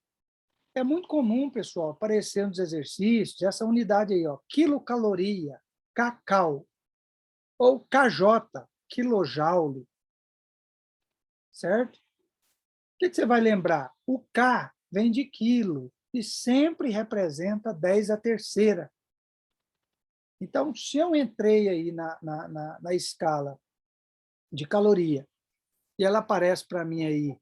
É muito comum, pessoal, aparecer nos exercícios, essa unidade aí, ó, quilocaloria, kcal, ou kJ, quilojoule, certo? O que você vai lembrar? O K vem de quilo e sempre representa 10 a terceira. Então, se eu entrei aí na escala de caloria e ela aparece para mim aí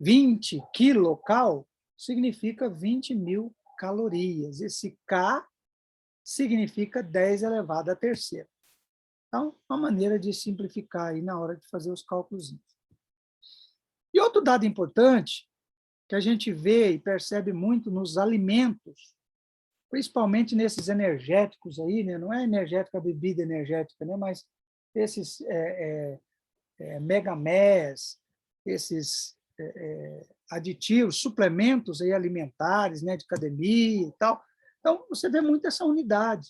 20 quilocal, significa 20.000 calorias. Esse K significa 10 elevado à terceira. Então, uma maneira de simplificar aí na hora de fazer os cálculos. E outro dado importante, que a gente vê e percebe muito nos alimentos, principalmente nesses energéticos aí, né? Não é energética a bebida energética, né? Mas esses megamés, esses aditivos, suplementos aí alimentares, né, de academia e tal. Então, você vê muito essa unidade.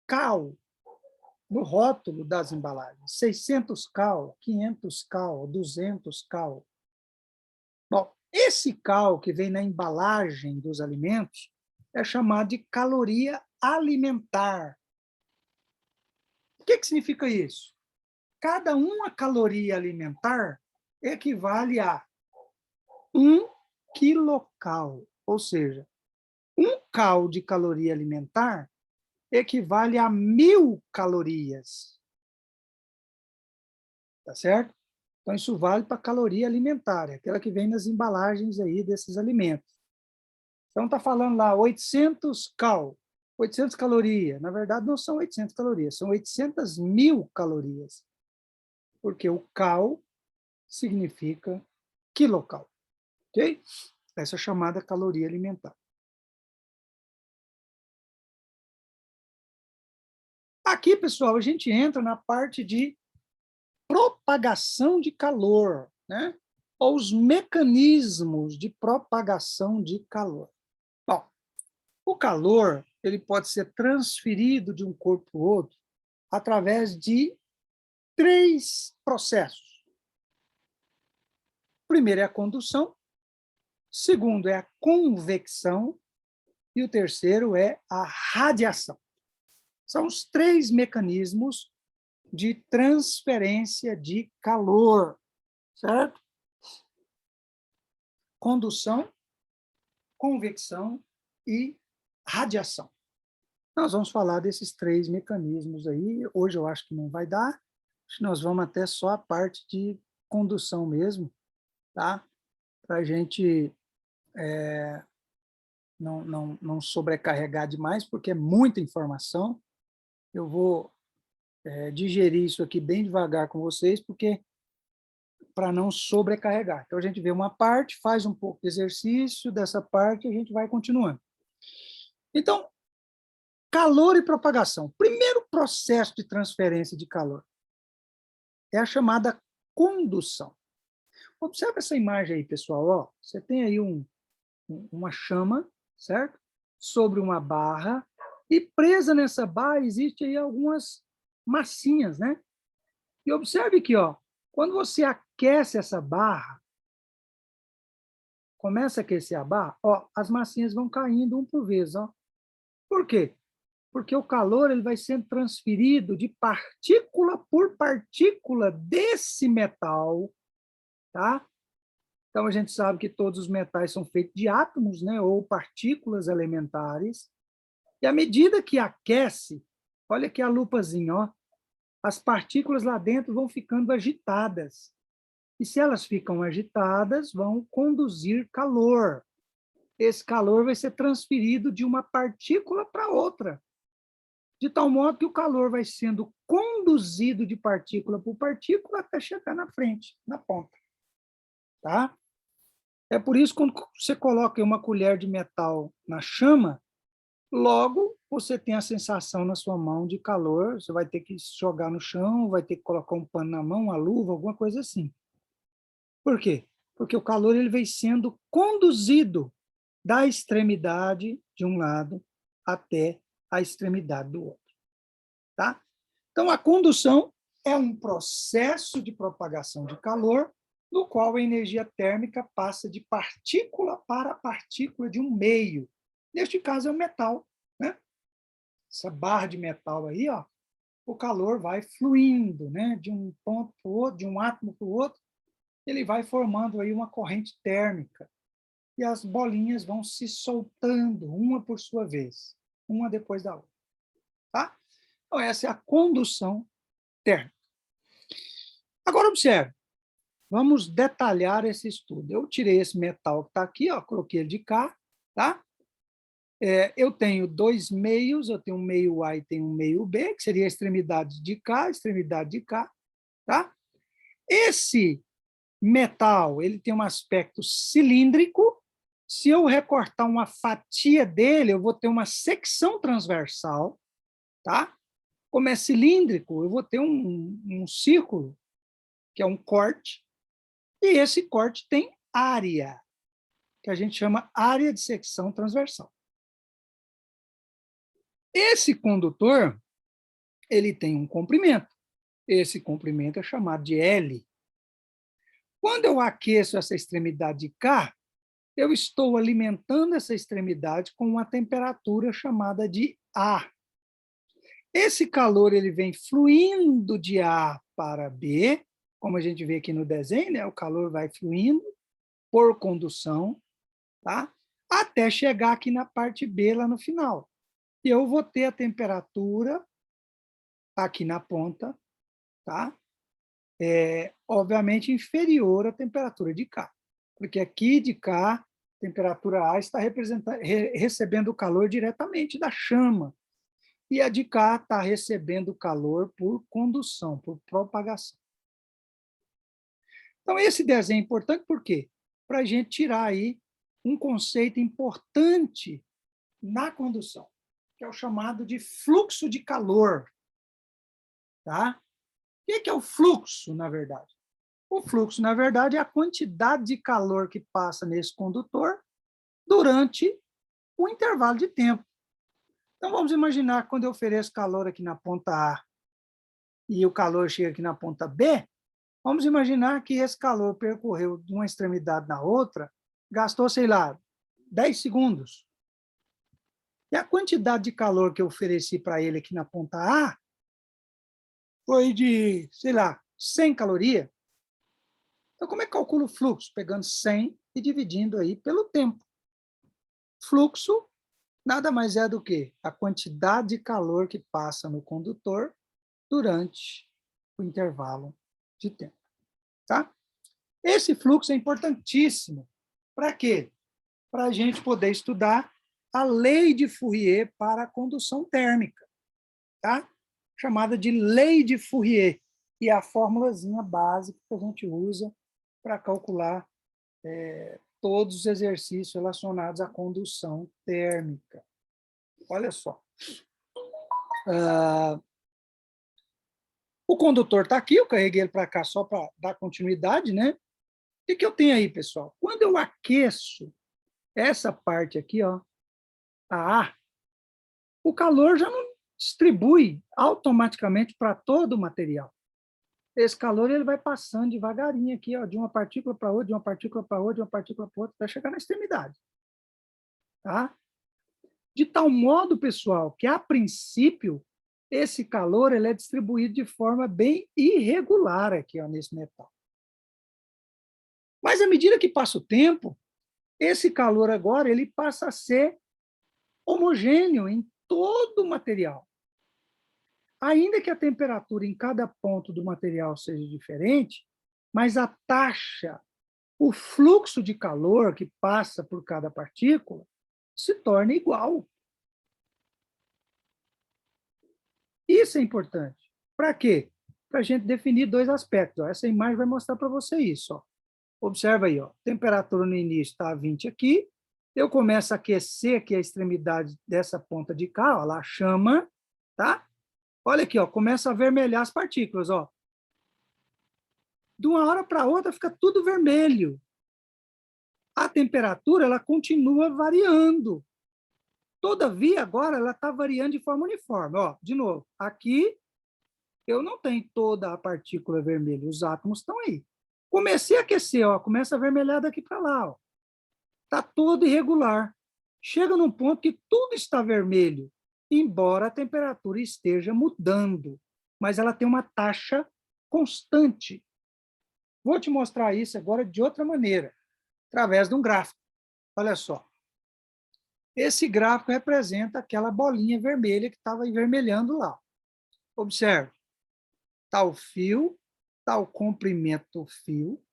Cal, no rótulo das embalagens, 600 cal, 500 cal, 200 cal. Bom, esse cal que vem na embalagem dos alimentos é chamado de caloria alimentar. O que significa isso? Cada uma caloria alimentar equivale a 1 quilocal, ou seja, 1 cal de caloria alimentar equivale a 1.000 calorias. Tá certo? Então, isso vale para caloria alimentar, aquela que vem nas embalagens aí desses alimentos. Então, está falando lá 800 cal, 800 calorias. Na verdade, não são 800 calorias, são 800.000 calorias. Porque o cal significa quilocal. Ok? Essa é chamada caloria alimentar. Aqui, pessoal, a gente entra na parte de propagação de calor, né? Ou os mecanismos de propagação de calor. Bom, o calor ele pode ser transferido de um corpo para o outro através de 3 processos. O primeiro é a condução, o segundo é a convecção e o terceiro é a radiação. São os 3 mecanismos de transferência de calor, certo? Condução, convecção e radiação. Nós vamos falar desses 3 mecanismos aí. Hoje eu acho que não vai dar. Acho que nós vamos até só a parte de condução mesmo, tá? Para a gente não sobrecarregar demais, porque é muita informação. Eu vou digerir isso aqui bem devagar com vocês, porque para não sobrecarregar. Então, a gente vê uma parte, faz um pouco de exercício dessa parte e a gente vai continuando. Então, calor e propagação. Primeiro processo de transferência de calor é a chamada condução. Observe essa imagem aí, pessoal. Ó, você tem aí uma chama, certo? Sobre uma barra, e presa nessa barra existe aí algumas massinhas, né? E observe que, ó, quando você aquece essa barra, começa a aquecer a barra, ó, as massinhas vão caindo um por vez, ó. Por quê? Porque o calor ele vai sendo transferido de partícula por partícula desse metal, tá? Então, a gente sabe que todos os metais são feitos de átomos, né, ou partículas elementares, e à medida que aquece, olha aqui a lupazinha, ó, as partículas lá dentro vão ficando agitadas. E se elas ficam agitadas, vão conduzir calor. Esse calor vai ser transferido de uma partícula para outra, de tal modo que o calor vai sendo conduzido de partícula por partícula até chegar na frente, na ponta. Tá? É por isso que quando você coloca uma colher de metal na chama, logo você tem a sensação na sua mão de calor, você vai ter que jogar no chão, vai ter que colocar um pano na mão, uma luva, alguma coisa assim. Por quê? Porque o calor ele vem sendo conduzido da extremidade de um lado até a extremidade do outro. Tá? Então, a condução é um processo de propagação de calor, no qual a energia térmica passa de partícula para partícula de um meio. Neste caso, é o metal. Né? Essa barra de metal aí, ó, o calor vai fluindo, né? De um ponto para o outro, de um átomo para o outro, ele vai formando aí uma corrente térmica. E as bolinhas vão se soltando, uma por sua vez, uma depois da outra. Tá? Então, essa é a condução térmica. Agora, observe. Vamos detalhar esse estudo. Eu tirei esse metal que está aqui, ó, coloquei ele de cá. Tá? Eu tenho dois meios, eu tenho um meio A e tenho um meio B, que seria a extremidade de cá, a extremidade de cá. Tá? Esse metal ele tem um aspecto cilíndrico. Se eu recortar uma fatia dele, eu vou ter uma secção transversal. Tá? Como é cilíndrico, eu vou ter um círculo, que é um corte, e esse corte tem área, que a gente chama área de secção transversal. Esse condutor, ele tem um comprimento. Esse comprimento é chamado de L. Quando eu aqueço essa extremidade de cá, eu estou alimentando essa extremidade com uma temperatura chamada de A. Esse calor ele vem fluindo de A para B, como a gente vê aqui no desenho, né? O calor vai fluindo por condução, tá? Até chegar aqui na parte B, lá no final. E eu vou ter a temperatura aqui na ponta, tá? Obviamente inferior à temperatura de cá, porque aqui de cá, a temperatura A está recebendo o calor diretamente da chama, e a de cá está recebendo calor por condução, por propagação. Então, esse desenho é importante por quê? Para a gente tirar aí um conceito importante na condução, que é o chamado de fluxo de calor. Tá? O que é o fluxo, na verdade? O fluxo, na verdade, é a quantidade de calor que passa nesse condutor durante um intervalo de tempo. Então, vamos imaginar que quando eu ofereço calor aqui na ponta A e o calor chega aqui na ponta B, vamos imaginar que esse calor percorreu de uma extremidade na outra, gastou, sei lá, 10 segundos. E a quantidade de calor que eu ofereci para ele aqui na ponta A foi de, sei lá, 100 calorias. Então, como é que calcula o fluxo? Pegando 100 e dividindo aí pelo tempo. Fluxo nada mais é do que a quantidade de calor que passa no condutor durante o intervalo de tempo. Tá? Esse fluxo é importantíssimo. Para quê? Para a gente poder estudar a lei de Fourier para a condução térmica, tá? Chamada de lei de Fourier, e é a formulazinha básica que a gente usa para calcular todos os exercícios relacionados à condução térmica. Olha só. O condutor está aqui, eu carreguei ele para cá só para dar continuidade, né? O que eu tenho aí, pessoal? Quando eu aqueço essa parte aqui, ó, a A, o calor já não distribui automaticamente para todo o material. Esse calor ele vai passando devagarinho aqui, ó, de uma partícula para outra, de uma partícula para outra, de uma partícula para outra, até chegar na extremidade. Tá? De tal modo, pessoal, que a princípio esse calor ele é distribuído de forma bem irregular aqui, ó, nesse metal. Mas à medida que passa o tempo, esse calor agora ele passa a ser homogêneo em todo o material. Ainda que a temperatura em cada ponto do material seja diferente, mas a taxa, o fluxo de calor que passa por cada partícula se torna igual. Isso é importante. Para quê? Para a gente definir dois aspectos. Ó. Essa imagem vai mostrar para você isso. Ó. Observa aí, ó. Temperatura no início está a 20 aqui. Eu começo a aquecer aqui a extremidade dessa ponta de cá, ó, lá chama, tá? Olha aqui, ó, começa a avermelhar as partículas, ó. De uma hora para outra fica tudo vermelho. A temperatura ela continua variando. Todavia, agora ela está variando de forma uniforme. Ó, de novo, aqui eu não tenho toda a partícula vermelha, os átomos estão aí. Comecei a aquecer, ó, começa a avermelhar daqui para lá. Está todo irregular. Chega num ponto que tudo está vermelho, embora a temperatura esteja mudando, mas ela tem uma taxa constante. Vou te mostrar isso agora de outra maneira, através de um gráfico. Olha só. Esse gráfico representa aquela bolinha vermelha que estava envermelhando lá. Observe. Está o fio, está o comprimento do fio.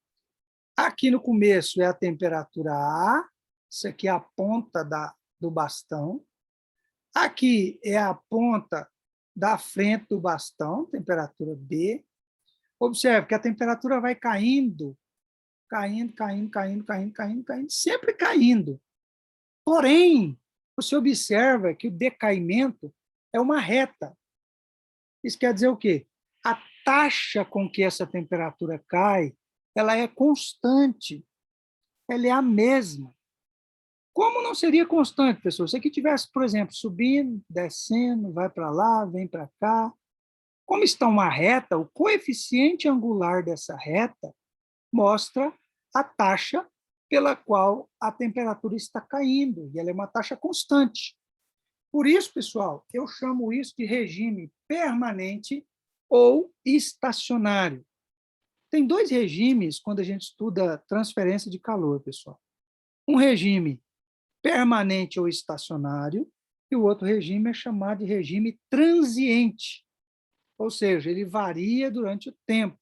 Aqui no começo é a temperatura A, isso aqui é a ponta do bastão. Aqui é a ponta da frente do bastão, temperatura B. Observe que a temperatura vai caindo, caindo, sempre caindo. Porém, você observa que o decaimento é uma reta. Isso quer dizer o quê? A taxa com que essa temperatura cai, ela é constante, ela é a mesma. Como não seria constante, pessoal? Se aqui tivesse, por exemplo, subindo, descendo, vai para lá, vem para cá. Como está uma reta, o coeficiente angular dessa reta mostra a taxa pela qual a temperatura está caindo, e ela é uma taxa constante. Por isso, pessoal, eu chamo isso de regime permanente ou estacionário. Tem dois regimes quando a gente estuda transferência de calor, pessoal. Um regime permanente ou estacionário, e o outro regime é chamado de regime transiente, ou seja, ele varia durante o tempo.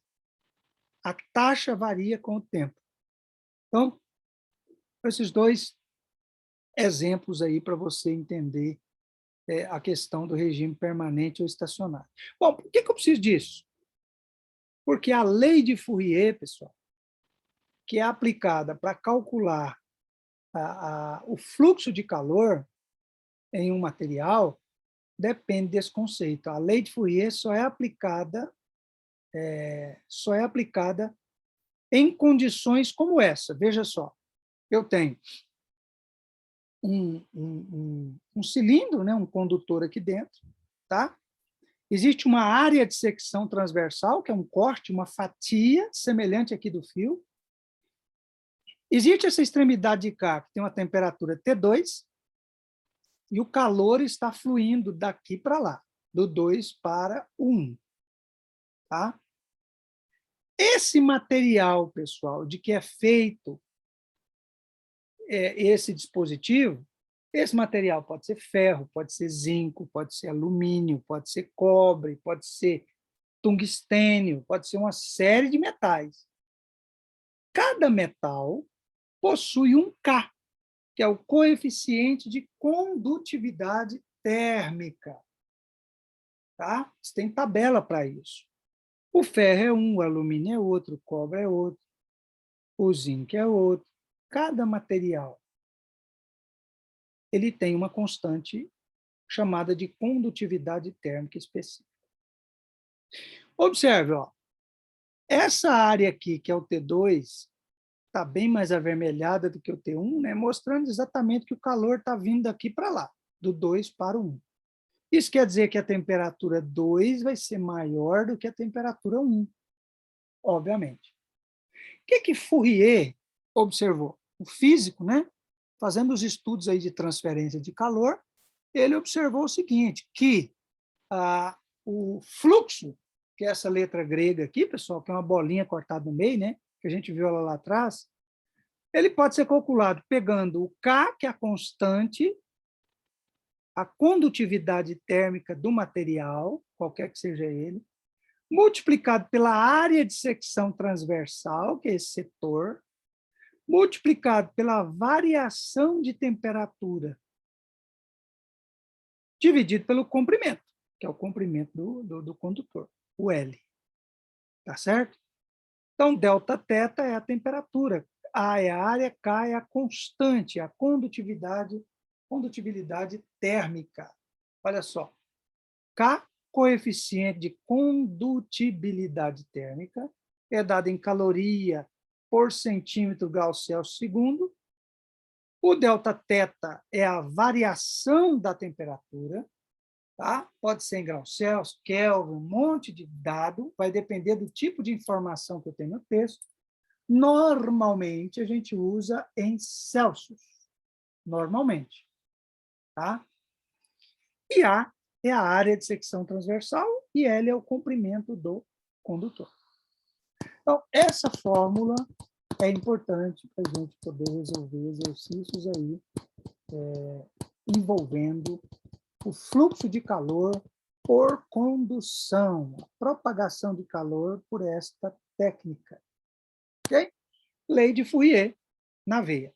A taxa varia com o tempo. Então, esses dois exemplos aí para você entender a questão do regime permanente ou estacionário. Bom, por que eu preciso disso? Porque a lei de Fourier, pessoal, que é aplicada para calcular o fluxo de calor em um material, depende desse conceito. A lei de Fourier só é aplicada em condições como essa. Veja só, eu tenho um cilindro, né, um condutor aqui dentro, tá? Existe uma área de secção transversal, que é um corte, uma fatia, semelhante aqui do fio. Existe essa extremidade de cá, que tem uma temperatura T2, e o calor está fluindo daqui para lá, do 2 para o 1. Tá? Esse material, pessoal, de que é feito esse dispositivo, esse material pode ser ferro, pode ser zinco, pode ser alumínio, pode ser cobre, pode ser tungstênio, pode ser uma série de metais. Cada metal possui um K, que é o coeficiente de condutividade térmica. Tá? Você tem tabela para isso. O ferro é um, o alumínio é outro, o cobre é outro, o zinco é outro. Cada material ele tem uma constante chamada de condutividade térmica específica. Observe, ó, essa área aqui, que é o T2, está bem mais avermelhada do que o T1, né, mostrando exatamente que o calor está vindo daqui para lá, do 2 para o 1. Isso quer dizer que a temperatura 2 vai ser maior do que a temperatura 1, obviamente. O que Fourier observou? O físico, né, fazendo os estudos aí de transferência de calor, ele observou o seguinte, que o fluxo, que é essa letra grega aqui, pessoal, que é uma bolinha cortada no meio, né, que a gente viu ela lá atrás, ele pode ser calculado pegando o K, que é a constante, a condutividade térmica do material, qualquer que seja ele, multiplicado pela área de secção transversal, que é esse setor, multiplicado pela variação de temperatura, dividido pelo comprimento, que é o comprimento do condutor, o L. Tá certo? Então, Δθ é a temperatura, A é a área, K é a constante, a condutibilidade térmica. Olha só, K, coeficiente de condutibilidade térmica, é dado em caloria por centímetro grau Celsius segundo. O Δθ é a variação da temperatura, tá? Pode ser em graus Celsius, Kelvin, um monte de dado, vai depender do tipo de informação que eu tenho no texto. Normalmente, a gente usa em Celsius, normalmente. Tá? E A é a área de secção transversal e L é o comprimento do condutor. Então, essa fórmula é importante para a gente poder resolver exercícios aí envolvendo o fluxo de calor por condução, a propagação de calor por esta técnica. Ok? Lei de Fourier na veia.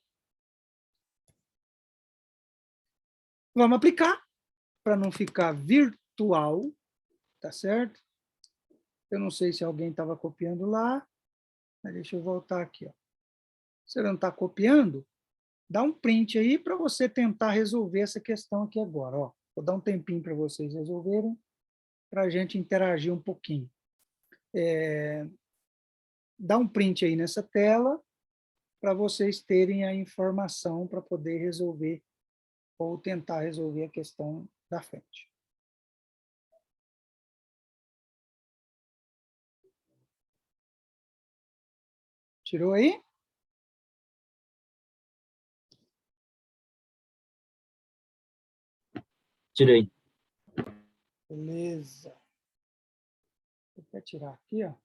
Vamos aplicar para não ficar virtual, tá certo? Eu não sei se alguém estava copiando lá, mas deixa eu voltar aqui. Ó. Se você não está copiando, dá um print aí para você tentar resolver essa questão aqui agora. Ó. Vou dar um tempinho para vocês resolverem, para a gente interagir um pouquinho. Dá um print aí nessa tela, para vocês terem a informação para poder resolver ou tentar resolver a questão da frente. Tirou aí? Tirei. Beleza. Vou até tirar aqui, ó.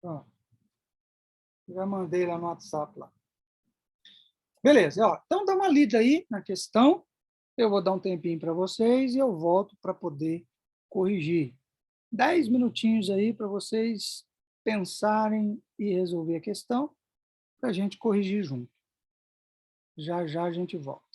Ó. Já mandei lá no WhatsApp lá. Beleza, ó. Então dá uma lida aí na questão. Eu vou dar um tempinho para vocês e eu volto para poder corrigir. 10 minutinhos aí para vocês pensarem e resolver a questão, para a gente corrigir junto. Já já a gente volta.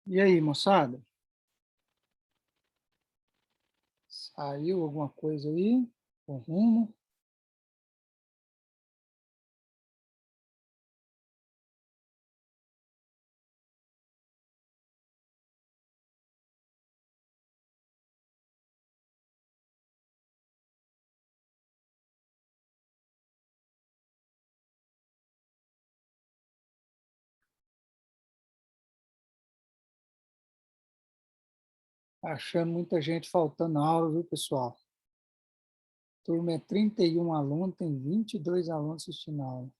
E aí, moçada? Saiu alguma coisa aí? Com rumo? Achando muita gente faltando aula, viu, pessoal? Turma é 31 alunos, tem 22 alunos assistindo a aula.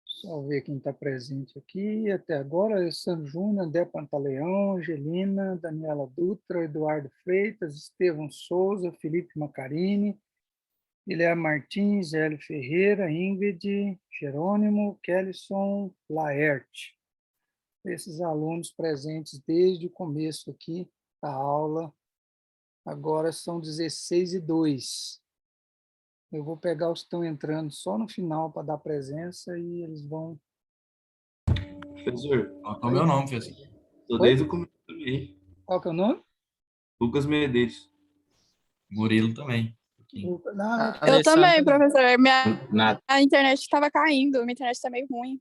Só ver quem está presente aqui. Até agora, Alessandro Júnior, André Pantaleão, Angelina, Daniela Dutra, Eduardo Freitas, Estevão Souza, Felipe Macarini, Guilherme Martins, Hélio Ferreira, Ingrid, Jerônimo, Kellyson, Laerte. Esses alunos presentes desde o começo aqui da aula. Agora são 16:02. Eu vou pegar os que estão entrando só no final para dar presença e eles vão... Professor, qual é o Oi? meu nome, professor? Tô Oi? desde o começo também. Qual que é o nome? Lucas Medeiros. Murilo também. Aqui. Não, Eu Alessandro também, também. professor. Nada. A internet estava caindo, minha internet está meio ruim.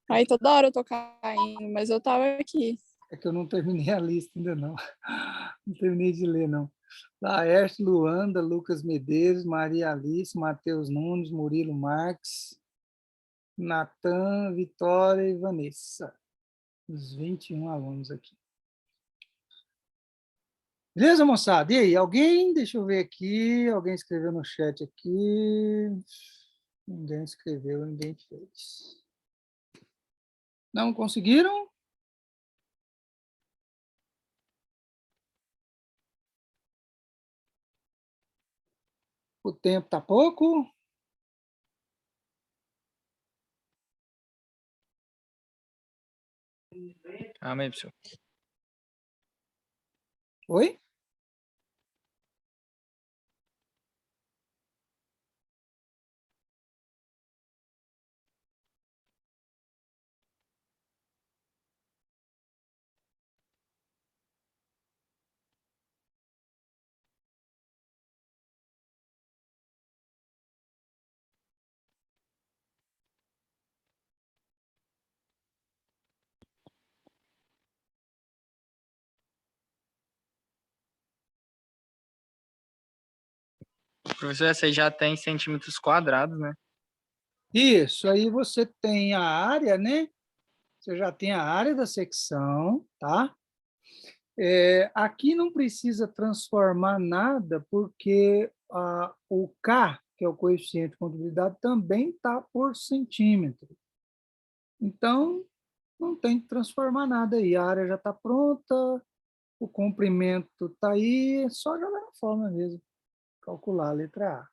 Aí toda hora eu tô caindo, mas eu tava aqui. é que eu não terminei a lista ainda não. Não terminei de ler, não. Laerte, Luanda, Lucas Medeiros, Maria Alice, Matheus Nunes, Murilo Marques, Natan, Vitória e Vanessa. Os 21 alunos aqui. Beleza, moçada? E aí, alguém? Deixa eu ver aqui. Alguém escreveu no chat aqui. Ninguém escreveu, ninguém fez. Não conseguiram? O tempo está pouco? Amém, professor. Oi? Professor, essa aí já tem centímetros quadrados, né? Isso, aí você tem a área, né? Você já tem a área da secção, tá? Aqui não precisa transformar nada, porque o K, que é o coeficiente de condutividade, também está por centímetro. Então, não tem que transformar nada aí. A área já está pronta, o comprimento está aí, é só jogar na fórmula mesmo, calcular a letra A.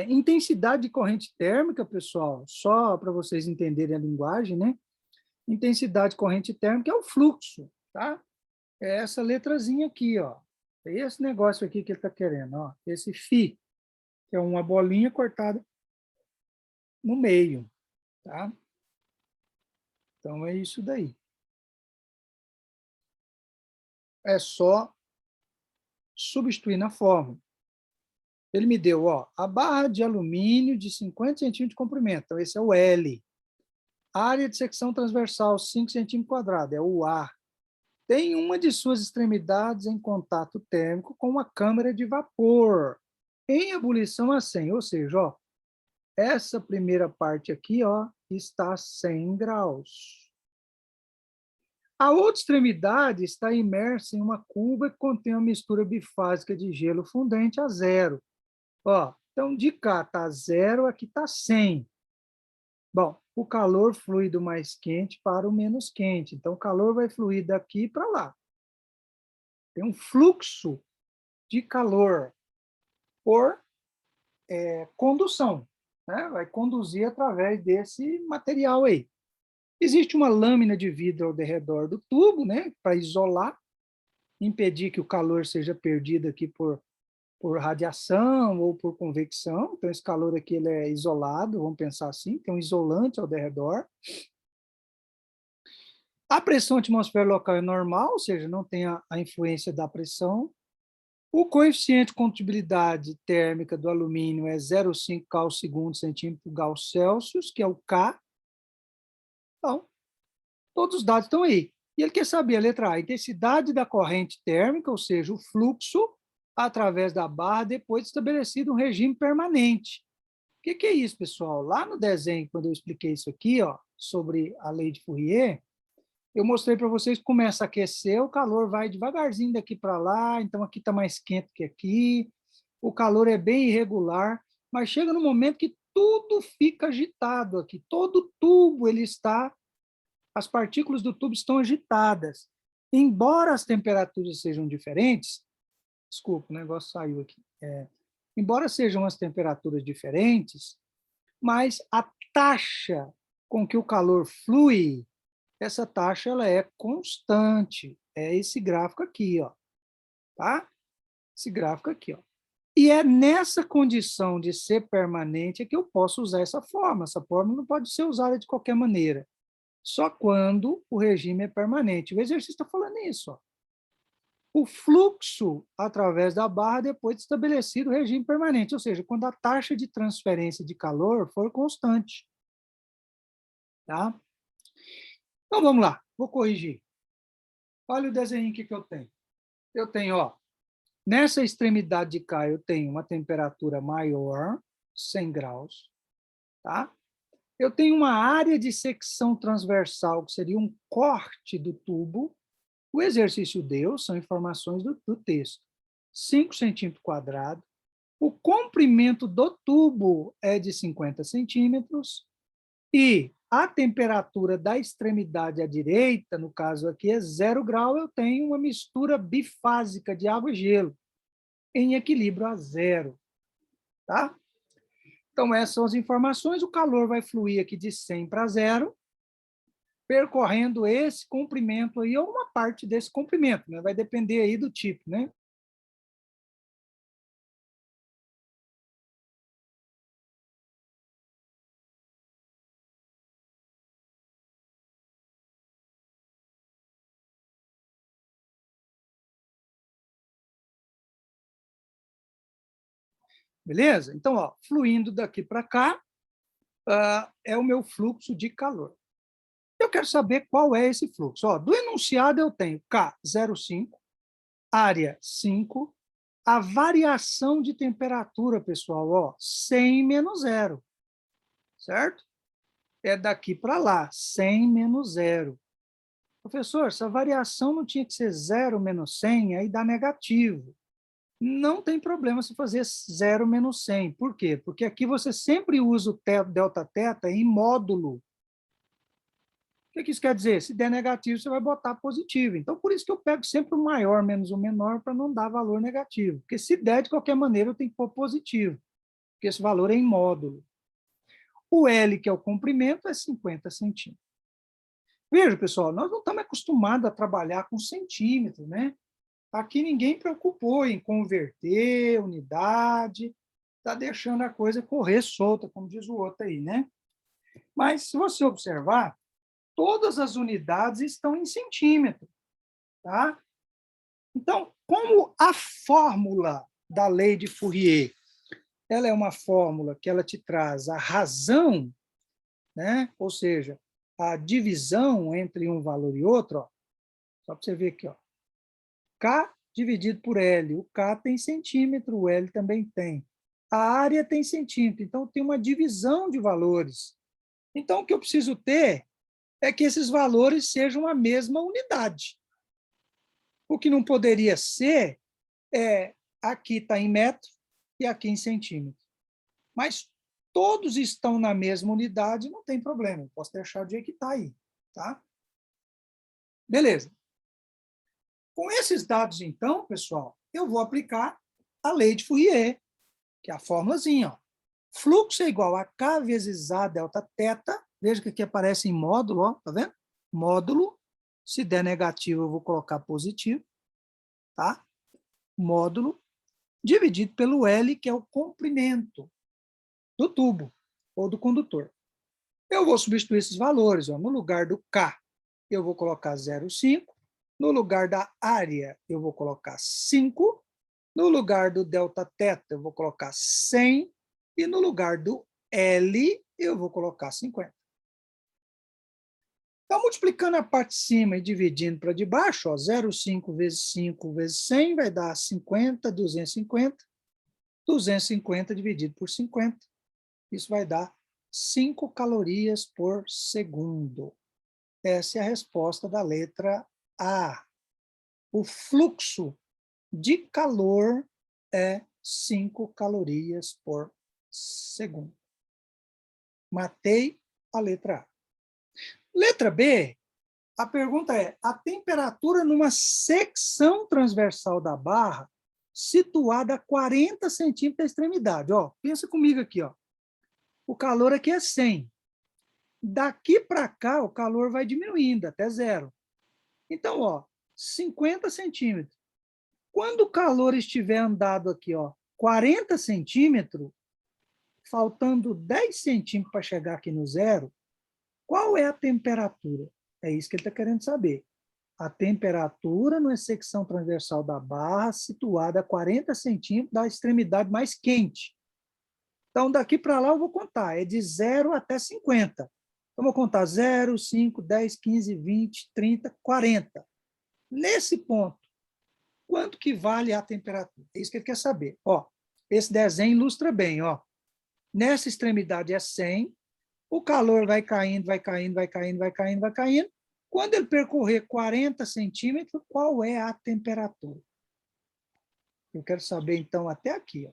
Intensidade de corrente térmica, pessoal, só para vocês entenderem a linguagem, né? Intensidade de corrente térmica é o fluxo, tá? É essa letrazinha aqui, ó. É esse negócio aqui que ele está querendo, ó. Esse φ, que é uma bolinha cortada no meio, tá? Então, é isso daí. É só substituir na fórmula. Ele me deu, ó, a barra de alumínio de 50 centímetros de comprimento, então esse é o L. Área de secção transversal, 5 centímetros quadrados, é o A. Tem uma de suas extremidades em contato térmico com uma câmara de vapor, em ebulição a 100, ou seja, ó, essa primeira parte aqui, ó, está a 100 graus. A outra extremidade está imersa em uma cuba que contém uma mistura bifásica de gelo fundente a 0. Ó, então, de cá está 0, aqui está 100. Bom, o calor flui do mais quente para o menos quente. Então, o calor vai fluir daqui para lá. Tem um fluxo de calor por condução, né? Vai conduzir através desse material aí. Existe uma lâmina de vidro ao redor do tubo, né? Para isolar, impedir que o calor seja perdido aqui por radiação ou por convecção. Então, esse calor aqui ele é isolado, vamos pensar assim, tem um isolante ao redor. A pressão atmosférica local é normal, ou seja, não tem a influência da pressão. O coeficiente de condutibilidade térmica do alumínio é 0,5 cal segundo centímetro Gauss Celsius, que é o K. Então, todos os dados estão aí. E ele quer saber, a letra A, a intensidade da corrente térmica, ou seja, o fluxo através da barra, depois de estabelecido um regime permanente. O que é isso, pessoal? Lá no desenho, quando eu expliquei isso aqui, ó, sobre a lei de Fourier, eu mostrei para vocês que começa a aquecer, o calor vai devagarzinho daqui para lá, então aqui está mais quente que aqui, o calor é bem irregular, mas chega no momento que tudo fica agitado aqui, todo tubo ele está, as partículas do tubo estão agitadas. Embora as temperaturas sejam diferentes, desculpa, o negócio saiu aqui, embora sejam as temperaturas diferentes, mas a taxa com que o calor flui, essa taxa ela é constante. É esse gráfico aqui, ó, tá? Esse gráfico aqui, ó. E é nessa condição de ser permanente que eu posso usar essa forma. Essa forma não pode ser usada de qualquer maneira. Só quando o regime é permanente. O exercício está falando isso, ó. O fluxo através da barra depois de estabelecido o regime permanente, ou seja, quando a taxa de transferência de calor for constante. Tá? Então, vamos lá, vou corrigir. Olha o desenho que eu tenho. Eu tenho, ó, nessa extremidade de cá, eu tenho uma temperatura maior, 100 graus, tá? Eu tenho uma área de secção transversal, que seria um corte do tubo. O exercício deu, são informações do texto. 5 centímetros quadrados. O comprimento do tubo é de 50 centímetros. E a temperatura da extremidade à direita, no caso aqui, é 0 grau. Eu tenho uma mistura bifásica de água e gelo, em equilíbrio a 0. Tá? Então, essas são as informações. O calor vai fluir aqui de 100 para 0, percorrendo esse comprimento aí, ou uma parte desse comprimento, né? Vai depender aí do tipo, né? Beleza? Então, ó, fluindo daqui para cá, é o meu fluxo de calor. Eu quero saber qual é esse fluxo. Ó, do enunciado eu tenho K 0,5, área 5, a variação de temperatura, pessoal, ó, 100 menos 0, certo? É daqui para lá, 100 menos 0. Professor, essa variação não tinha que ser 0 menos 100, aí dá negativo. Não tem problema se fazer 0 menos 100. Por quê? Porque aqui você sempre usa o delta θ em módulo. O que isso quer dizer? Se der negativo, você vai botar positivo. Então, por isso que eu pego sempre o maior menos o menor para não dar valor negativo. Porque se der, de qualquer maneira, eu tenho que pôr positivo. Porque esse valor é em módulo. O L, que é o comprimento, é 50 centímetros. Veja, pessoal, nós não estamos acostumados a trabalhar com centímetros, né? Aqui ninguém preocupou em converter unidade. está deixando a coisa correr solta, como diz o outro aí, né? Mas, se você observar, todas as unidades estão em centímetro, tá? Então, como a fórmula da lei de Fourier, ela é uma fórmula que ela te traz a razão, né? Ou seja, a divisão entre um valor e outro, ó, só para você ver aqui, ó, K dividido por L. O K tem centímetro, o L também tem. A área tem centímetro, então tem uma divisão de valores. Então, o que eu preciso ter é que esses valores sejam a mesma unidade. O que não poderia ser é aqui está em metro e aqui em centímetro. Mas todos estão na mesma unidade, não tem problema. Eu posso deixar do jeito que está aí. Tá? Beleza. Com esses dados, então, pessoal, eu vou aplicar a lei de Fourier, que é a formulazinha. Ó. Fluxo é igual a K vezes A delta teta. Veja que aqui aparece em módulo, ó, tá vendo? Módulo. Se der negativo, eu vou colocar positivo. Tá? Módulo dividido pelo L, que é o comprimento do tubo ou do condutor. Eu vou substituir esses valores. Ó. No lugar do K, eu vou colocar 0,5. No lugar da área, eu vou colocar 5. No lugar do delta teta, eu vou colocar 100. E no lugar do L, eu vou colocar 50. Então, multiplicando a parte de cima e dividindo para de baixo, 0,5 vezes 5 vezes 100 vai dar 50, 250. 250 dividido por 50. Isso vai dar 5 calorias por segundo. Essa é a resposta da letra A. O fluxo de calor é 5 calorias por segundo. Matei a letra A. Letra B, a pergunta é: a temperatura numa secção transversal da barra situada a 40 centímetros da extremidade. Ó, pensa comigo aqui. Ó. O calor aqui é 100. Daqui para cá, o calor vai diminuindo até zero. Então, ó, 50 centímetros. Quando o calor estiver andado aqui, ó, 40 centímetros, faltando 10 centímetros para chegar aqui no zero, qual é a temperatura? É isso que ele está querendo saber. A temperatura numa secção transversal da barra situada a 40 centímetros da extremidade mais quente. Então, daqui para lá eu vou contar. É de 0 até 50. Então, eu vou contar 0, 5, 10, 15, 20, 30, 40. Nesse ponto, quanto que vale a temperatura? É isso que ele quer saber. Ó, esse desenho ilustra bem. Ó. Nessa extremidade é 100. O calor vai caindo, vai caindo, vai caindo, vai caindo, vai caindo. Quando ele percorrer 40 centímetros, qual é a temperatura? Eu quero saber, então, até aqui. Ó.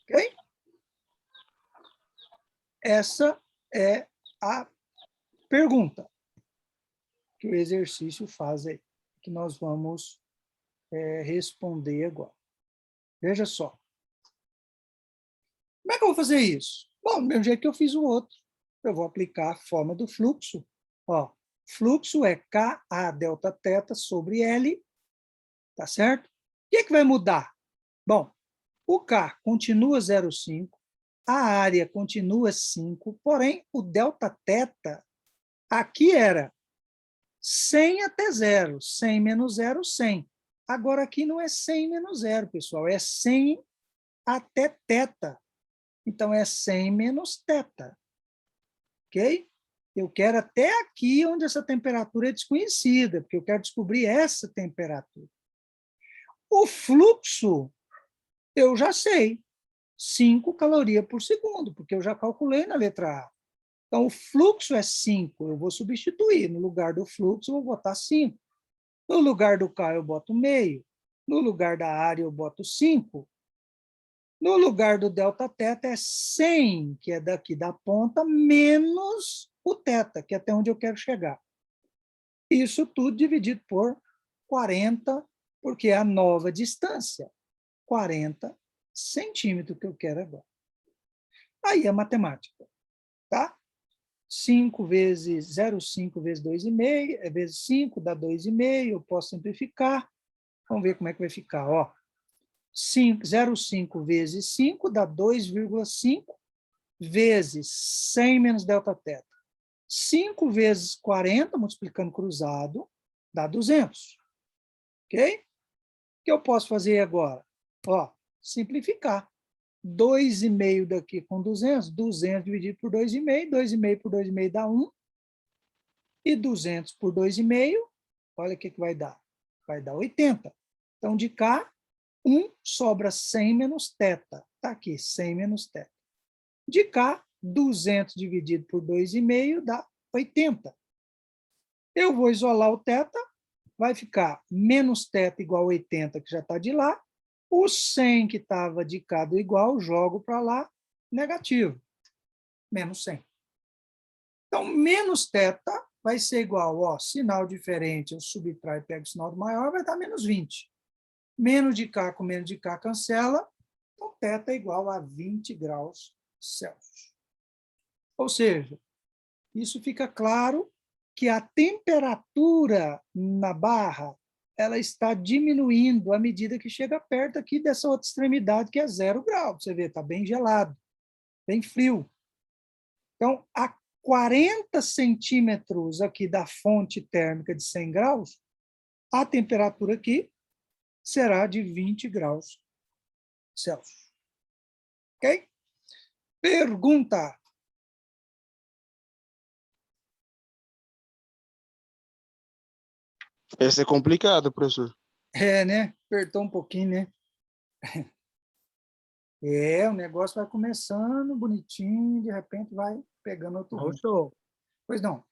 Ok? Essa é a pergunta que o exercício faz aí, que nós vamos responder agora. Veja só. Como é que eu vou fazer isso? Bom, do mesmo jeito que eu fiz o outro. Eu vou aplicar a forma do fluxo. Ó, fluxo é Ka delta teta sobre L, tá certo? O que é que vai mudar? Bom, o K continua 0,5, a área continua 5, porém o delta teta aqui era 100 até 0, 100 menos 0, 100. Agora aqui não é 100 menos 0, pessoal, é 100 até teta. Então, é 100 menos teta. Ok? Eu quero até aqui onde essa temperatura é desconhecida, porque eu quero descobrir essa temperatura. O fluxo, eu já sei. 5 calorias por segundo, porque eu já calculei na letra A. Então, o fluxo é 5. Eu vou substituir. No lugar do fluxo, eu vou botar 5. No lugar do K, eu boto meio. No lugar da área, eu boto 5. No lugar do delta teta é 100, que é daqui da ponta, menos o teta, que é até onde eu quero chegar. Isso tudo dividido por 40, porque é a nova distância. 40 centímetros que eu quero agora. Aí é matemática, tá? 5 vezes 0,5 vezes 2,5, vezes 5 dá 2,5, eu posso simplificar. Vamos ver como é que vai ficar, ó. 0,5 vezes 5 dá 2,5 vezes 100 menos Δθ. 5 vezes 40, multiplicando cruzado, dá 200. Ok? O que eu posso fazer agora? Ó, simplificar. 2,5 daqui com 200, 200 dividido por 2,5, 2,5 por 2,5 dá 1, e 200 por 2,5, olha o que vai dar. Vai dar 80. Então, de cá, 1 sobra 100 menos θ. Está aqui, 100 menos θ. De cá, 200 dividido por 2,5 dá 80. Eu vou isolar o θ, vai ficar menos θ igual a 80, que já está de lá. O 100 que estava de cá do igual, jogo para lá, negativo. Menos 100. Então, menos θ vai ser igual, ó, sinal diferente, eu subtraio e pego o sinal do maior, vai dar menos 20. Menos de cá com menos de cá cancela, então θ é igual a 20 graus Celsius. Ou seja, isso fica claro que a temperatura na barra ela está diminuindo à medida que chega perto aqui dessa outra extremidade, que é 0 graus. Você vê, está bem gelado, bem frio. Então, a 40 centímetros aqui da fonte térmica de 100 graus, a temperatura aqui será de 20 graus Celsius. Ok? Pergunta. Essa é complicada, professor. É, né? Apertou um pouquinho, né? É, o negócio vai começando bonitinho, de repente vai pegando outro rumo. Show. Pois não.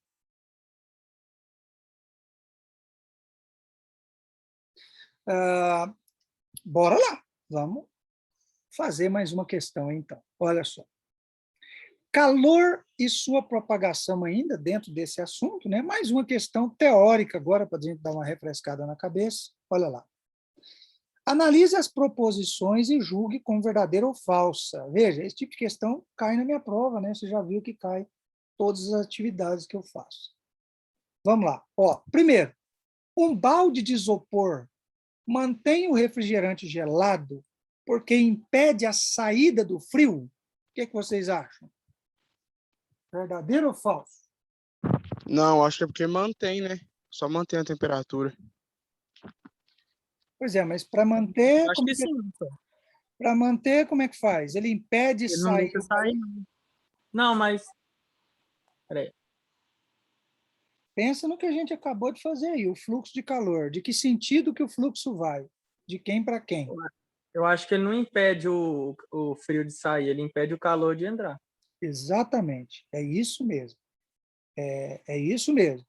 Bora lá. Vamos fazer mais uma questão, então. Olha só. Calor e sua propagação ainda dentro desse assunto, né? Mais uma questão teórica agora, para a gente dar uma refrescada na cabeça. Olha lá. Analise as proposições e julgue como verdadeira ou falsa. Veja, esse tipo de questão cai na minha prova, né? Você já viu que cai todas as atividades que eu faço. Vamos lá. Ó, primeiro, um balde de isopor mantém o refrigerante gelado porque impede a saída do frio? O que vocês acham? Verdadeiro ou falso? Não, acho que é porque mantém, né? Só mantém a temperatura. Pois é, mas para manter, Acho que sim. para manter, como é que faz? Ele impede Ele não sair. deixa sair, não. Não, mas... Peraí. Pensa no que a gente acabou de fazer aí, o fluxo de calor. De que sentido que o fluxo vai? De quem para quem? Eu acho que ele não impede o frio de sair, ele impede o calor de entrar. Exatamente, é isso mesmo. É isso mesmo.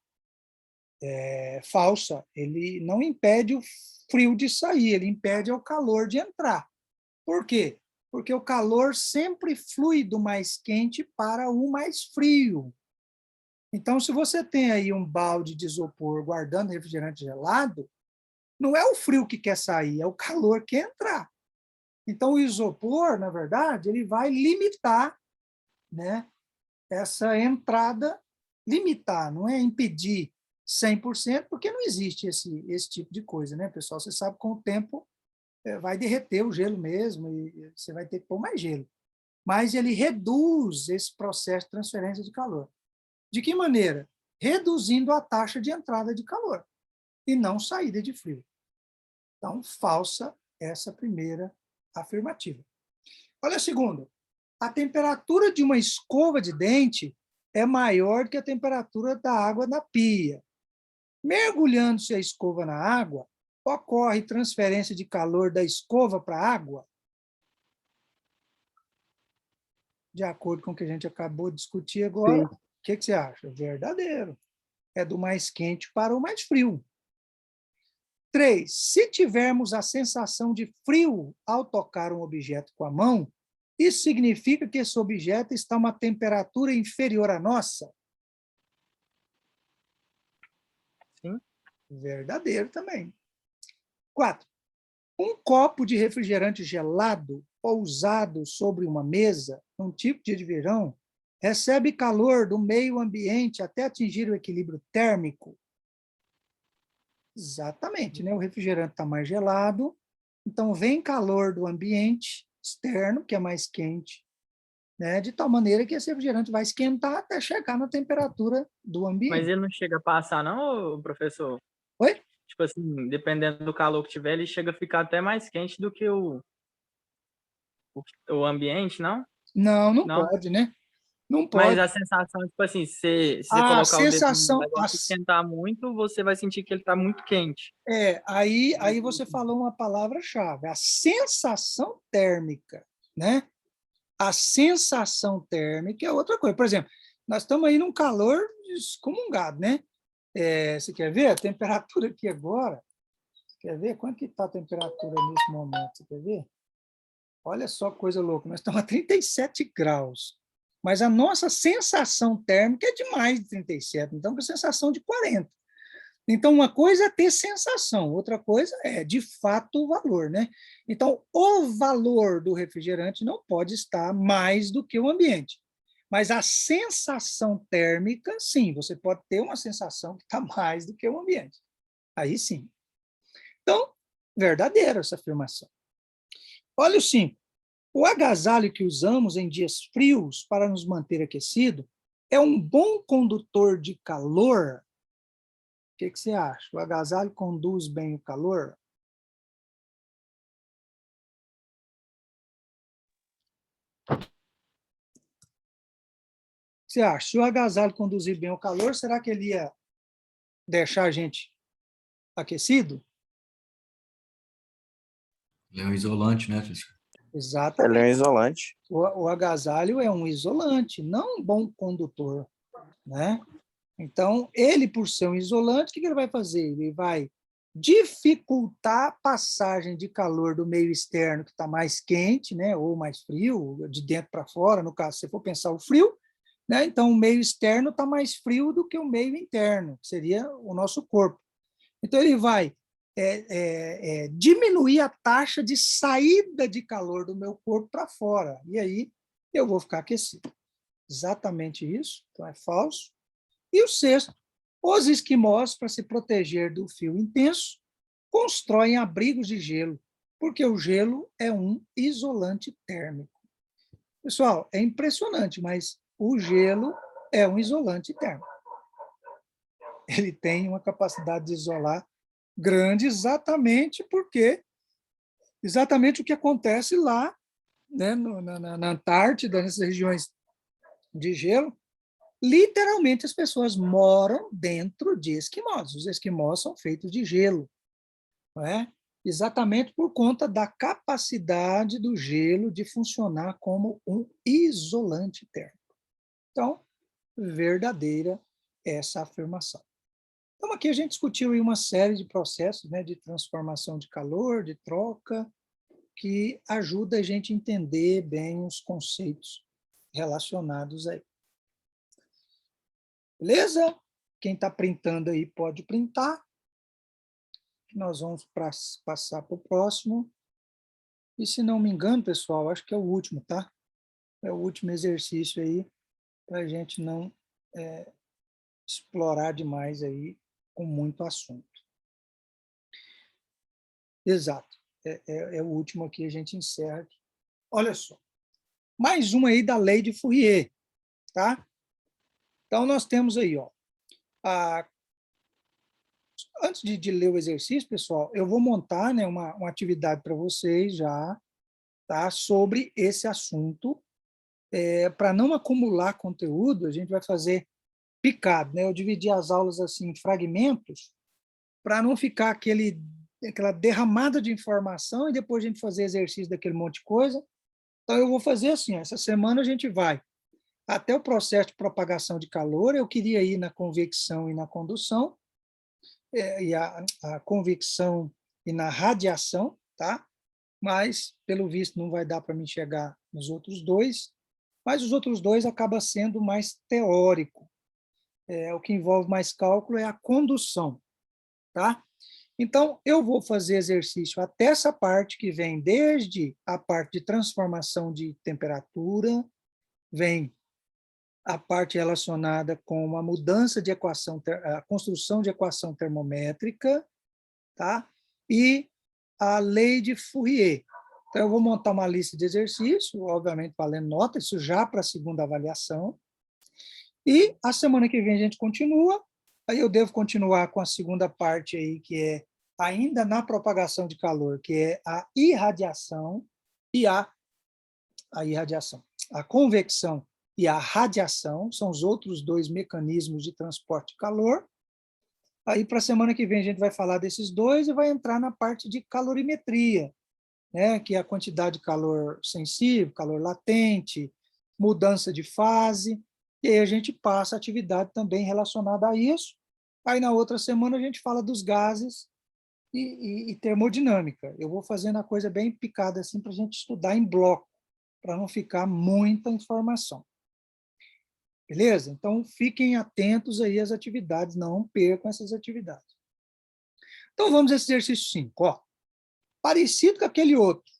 É falsa. Ele não impede o frio de sair, ele impede o calor de entrar. Por quê? Porque o calor sempre flui do mais quente para o mais frio. Então, se você tem aí um balde de isopor guardando refrigerante gelado, não é o frio que quer sair, é o calor que quer entrar. Então, o isopor, na verdade, ele vai limitar, né, essa entrada, limitar, não é impedir 100%, porque não existe esse tipo de coisa, né, pessoal? Você sabe que com o tempo vai derreter o gelo mesmo e você vai ter que pôr mais gelo. Mas ele reduz esse processo de transferência de calor. De que maneira? Reduzindo a taxa de entrada de calor e não saída de frio. Então, falsa essa primeira afirmativa. Olha a segunda. A temperatura de uma escova de dente é maior que a temperatura da água na pia. Mergulhando-se a escova na água, ocorre transferência de calor da escova para a água? De acordo com o que a gente acabou de discutir agora, o que você acha? Verdadeiro. É do mais quente para o mais frio. 3. Se tivermos a sensação de frio ao tocar um objeto com a mão, isso significa que esse objeto está a uma temperatura inferior à nossa? Sim. Verdadeiro também. 4. Um copo de refrigerante gelado pousado sobre uma mesa, num tipo de verão, recebe calor do meio ambiente até atingir o equilíbrio térmico? Exatamente, né? O refrigerante está mais gelado, Então, vem calor do ambiente externo, que é mais quente, né? De tal maneira que esse refrigerante vai esquentar até chegar na temperatura do Mas ambiente. ele não chega a passar, não, ô, professor? Oi? Tipo assim, dependendo do calor que tiver, ele chega a ficar até mais quente do que o ambiente, não? Não, não Não. pode, né? Não Mas pode. a sensação, tipo assim, se você A colocar o dedo no sensação, negócio e esquentar muito, você vai sentir que ele tá muito quente. aí você falou uma palavra-chave, a sensação térmica, né? A sensação térmica é outra coisa. Por exemplo, nós estamos aí num calor excomungado, né? Você quer ver a temperatura aqui agora? Quer ver? Quanto que está a temperatura nesse momento? Você quer ver? Olha só que coisa louca, nós estamos a 37 graus, mas a nossa sensação térmica é de mais de 37, então com sensação de 40. Então, uma coisa é ter sensação, outra coisa é, de fato, o valor, né? Então, o valor do refrigerante não pode estar mais do que o ambiente. Mas a sensação térmica, sim, você pode ter uma sensação que está mais do que o ambiente. Aí sim. Então, verdadeira essa afirmação. Olha o 5. O agasalho que usamos em dias frios para nos manter aquecido é um bom condutor de calor. O que você acha? O agasalho conduz bem o calor? O que você acha? Se o agasalho conduzir bem o calor, será que ele ia deixar a gente aquecido? Ele é um isolante, né, professor? Exatamente. Ele é um isolante. O agasalho é um isolante, não um bom condutor, né? Então, ele, por ser um isolante, o que ele vai fazer? Ele vai dificultar a passagem de calor do meio externo, que está mais quente, né, ou mais frio, de dentro para fora, no caso, se você for pensar o frio, né, então o meio externo está mais frio do que o meio interno, que seria o nosso corpo. Então, ele vai diminuir a taxa de saída de calor do meu corpo para fora, e aí eu vou ficar aquecido. Exatamente isso, então é falso. E o sexto, os esquimós, para se proteger do frio intenso, constroem abrigos de gelo, porque o gelo é um isolante térmico. Pessoal, é impressionante, mas o gelo é um isolante térmico. Ele tem uma capacidade de isolar grande exatamente o que acontece lá, né, na Antártida, nessas regiões de gelo. Literalmente, as pessoas moram dentro de esquimós. Os esquimós são feitos de gelo, não é? Exatamente por conta da capacidade do gelo de funcionar como um isolante térmico. Então, verdadeira essa afirmação. Então, aqui a gente discutiu uma série de processos, né, de transformação de calor, de troca, que ajuda a gente a entender bem os conceitos relacionados aí. Beleza? Quem está printando aí pode printar. Nós vamos passar para o próximo. E se não me engano, pessoal, acho que é o último, tá? É o último exercício aí, para a gente não explorar demais aí com muito assunto. Exato. É o último aqui, a gente encerra aqui. Olha só. Mais uma aí da lei de Fourier, tá? Então, nós temos aí, ó, antes de ler o exercício, pessoal, eu vou montar, né, uma atividade para vocês já, tá, sobre esse assunto. Para não acumular conteúdo, a gente vai fazer picado, né? Eu dividi as aulas assim em fragmentos, para não ficar aquela derramada de informação e depois a gente fazer exercício daquele monte de coisa. Então, eu vou fazer assim, essa semana a gente vai até o processo de propagação de calor, eu queria ir na convecção e na condução, e a convecção e na radiação, tá? Mas, pelo visto, não vai dar para mim chegar nos outros dois, mas os outros dois acaba sendo mais teórico. O que envolve mais cálculo é a condução, tá? Então, eu vou fazer exercício até essa parte que vem desde a parte de transformação de temperatura, vem a parte relacionada com a mudança de equação, a construção de equação termométrica, tá? E a lei de Fourier. Então, eu vou montar uma lista de exercícios, obviamente valendo nota, isso já para a segunda avaliação. E a semana que vem a gente continua. Aí eu devo continuar com a segunda parte aí, que é ainda na propagação de calor, que é a irradiação e a irradiação. A convecção e a radiação são os outros dois mecanismos de transporte de calor. Aí, para a semana que vem, a gente vai falar desses dois e vai entrar na parte de calorimetria, né, que é a quantidade de calor sensível, calor latente, mudança de fase, e aí a gente passa a atividade também relacionada a isso. Aí, na outra semana, a gente fala dos gases e termodinâmica. Eu vou fazendo a coisa bem picada assim para a gente estudar em bloco, para não ficar muita informação. Beleza? Então, fiquem atentos aí às atividades, não percam essas atividades. Então, vamos a esse exercício 5. Ó. Parecido com aquele outro,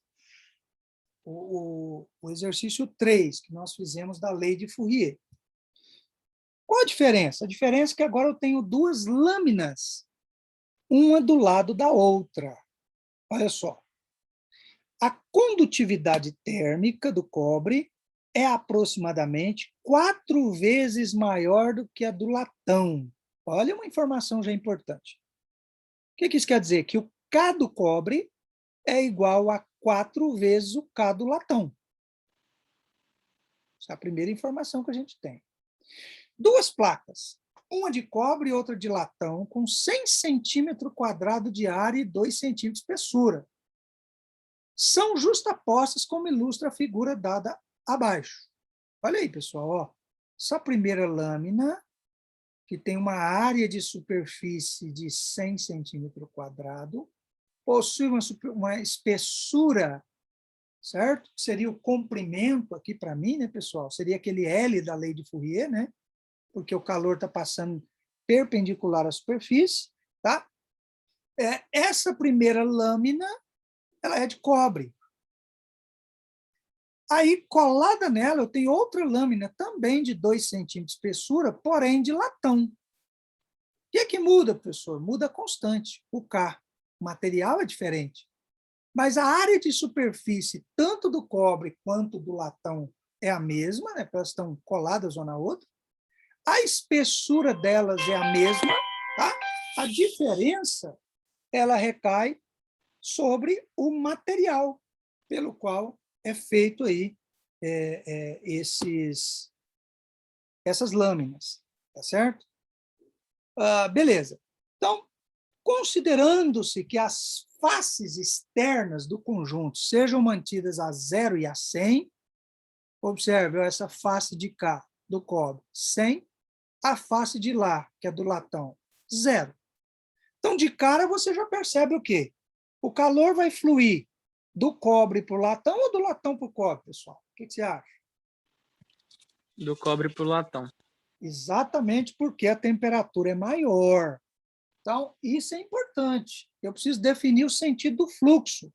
o exercício 3, que nós fizemos da lei de Fourier. Qual a diferença? A diferença é que agora eu tenho duas lâminas, uma do lado da outra. Olha só. A condutividade térmica do cobre é aproximadamente 4 vezes maior do que a do latão. Olha uma informação já importante. O que isso quer dizer? Que o K do cobre é igual a 4 vezes o K do latão. Essa é a primeira informação que a gente tem. Duas placas, uma de cobre e outra de latão, com 100 centímetros quadrados de área e 2 centímetros de espessura. São justapostas, como ilustra a figura dada abaixo. Olha aí, pessoal. Ó. Essa primeira lâmina, que tem uma área de superfície de 100 centímetros quadrados, possui uma espessura, certo? Seria o comprimento aqui para mim, né, pessoal? Seria aquele L da lei de Fourier, né? Porque o calor está passando perpendicular à superfície, tá? Essa primeira lâmina, ela é de cobre. Aí, colada nela, eu tenho outra lâmina também de 2 centímetros de espessura, porém de latão. O que muda, professor? Muda a constante, o K. O material é diferente. Mas a área de superfície, tanto do cobre quanto do latão, é a mesma, né? Porque elas estão coladas uma na outra. A espessura delas é a mesma, tá? A diferença, ela recai sobre o material pelo qual é feito aí essas lâminas, tá certo? Beleza. Então, considerando-se que as faces externas do conjunto sejam mantidas a 0 e a 100, observe essa face de cá do cobre, 100, a face de lá, que é do latão, 0. Então, de cara, você já percebe o quê? O calor vai fluir do cobre para o latão ou do latão para o cobre, pessoal? O que você acha? Do cobre para o latão. Exatamente porque a temperatura é maior. Então, isso é importante. Eu preciso definir o sentido do fluxo,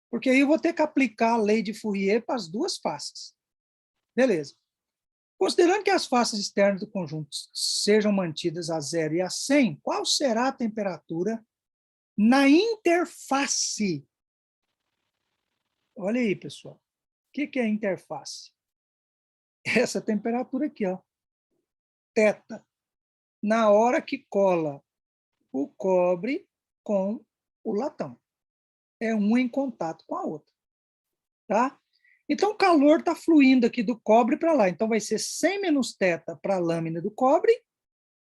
porque aí eu vou ter que aplicar a lei de Fourier para as duas faces. Beleza. Considerando que as faces externas do conjunto sejam mantidas a 0 e a 100, qual será a temperatura na interface? Olha aí, pessoal. O que é a interface? Essa temperatura aqui, ó. Θ. Na hora que cola o cobre com o latão. É um em contato com a outra. Tá? Então, o calor está fluindo aqui do cobre para lá. Então, vai ser 100 menos θ para a lâmina do cobre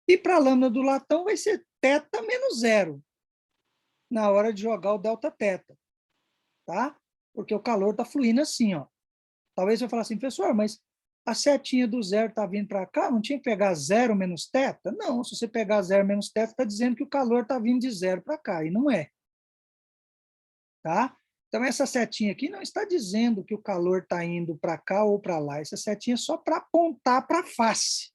e para a lâmina do latão vai ser θ menos 0 na hora de jogar o Δθ. Tá? Porque o calor está fluindo assim. Ó. Talvez você fale assim, professor, mas a setinha do 0 está vindo para cá, não tinha que pegar 0 menos θ? Não, se você pegar 0 menos θ, está dizendo que o calor está vindo de 0 para cá, e não é. Tá? Então, essa setinha aqui não está dizendo que o calor está indo para cá ou para lá. Essa setinha é só para apontar para a face.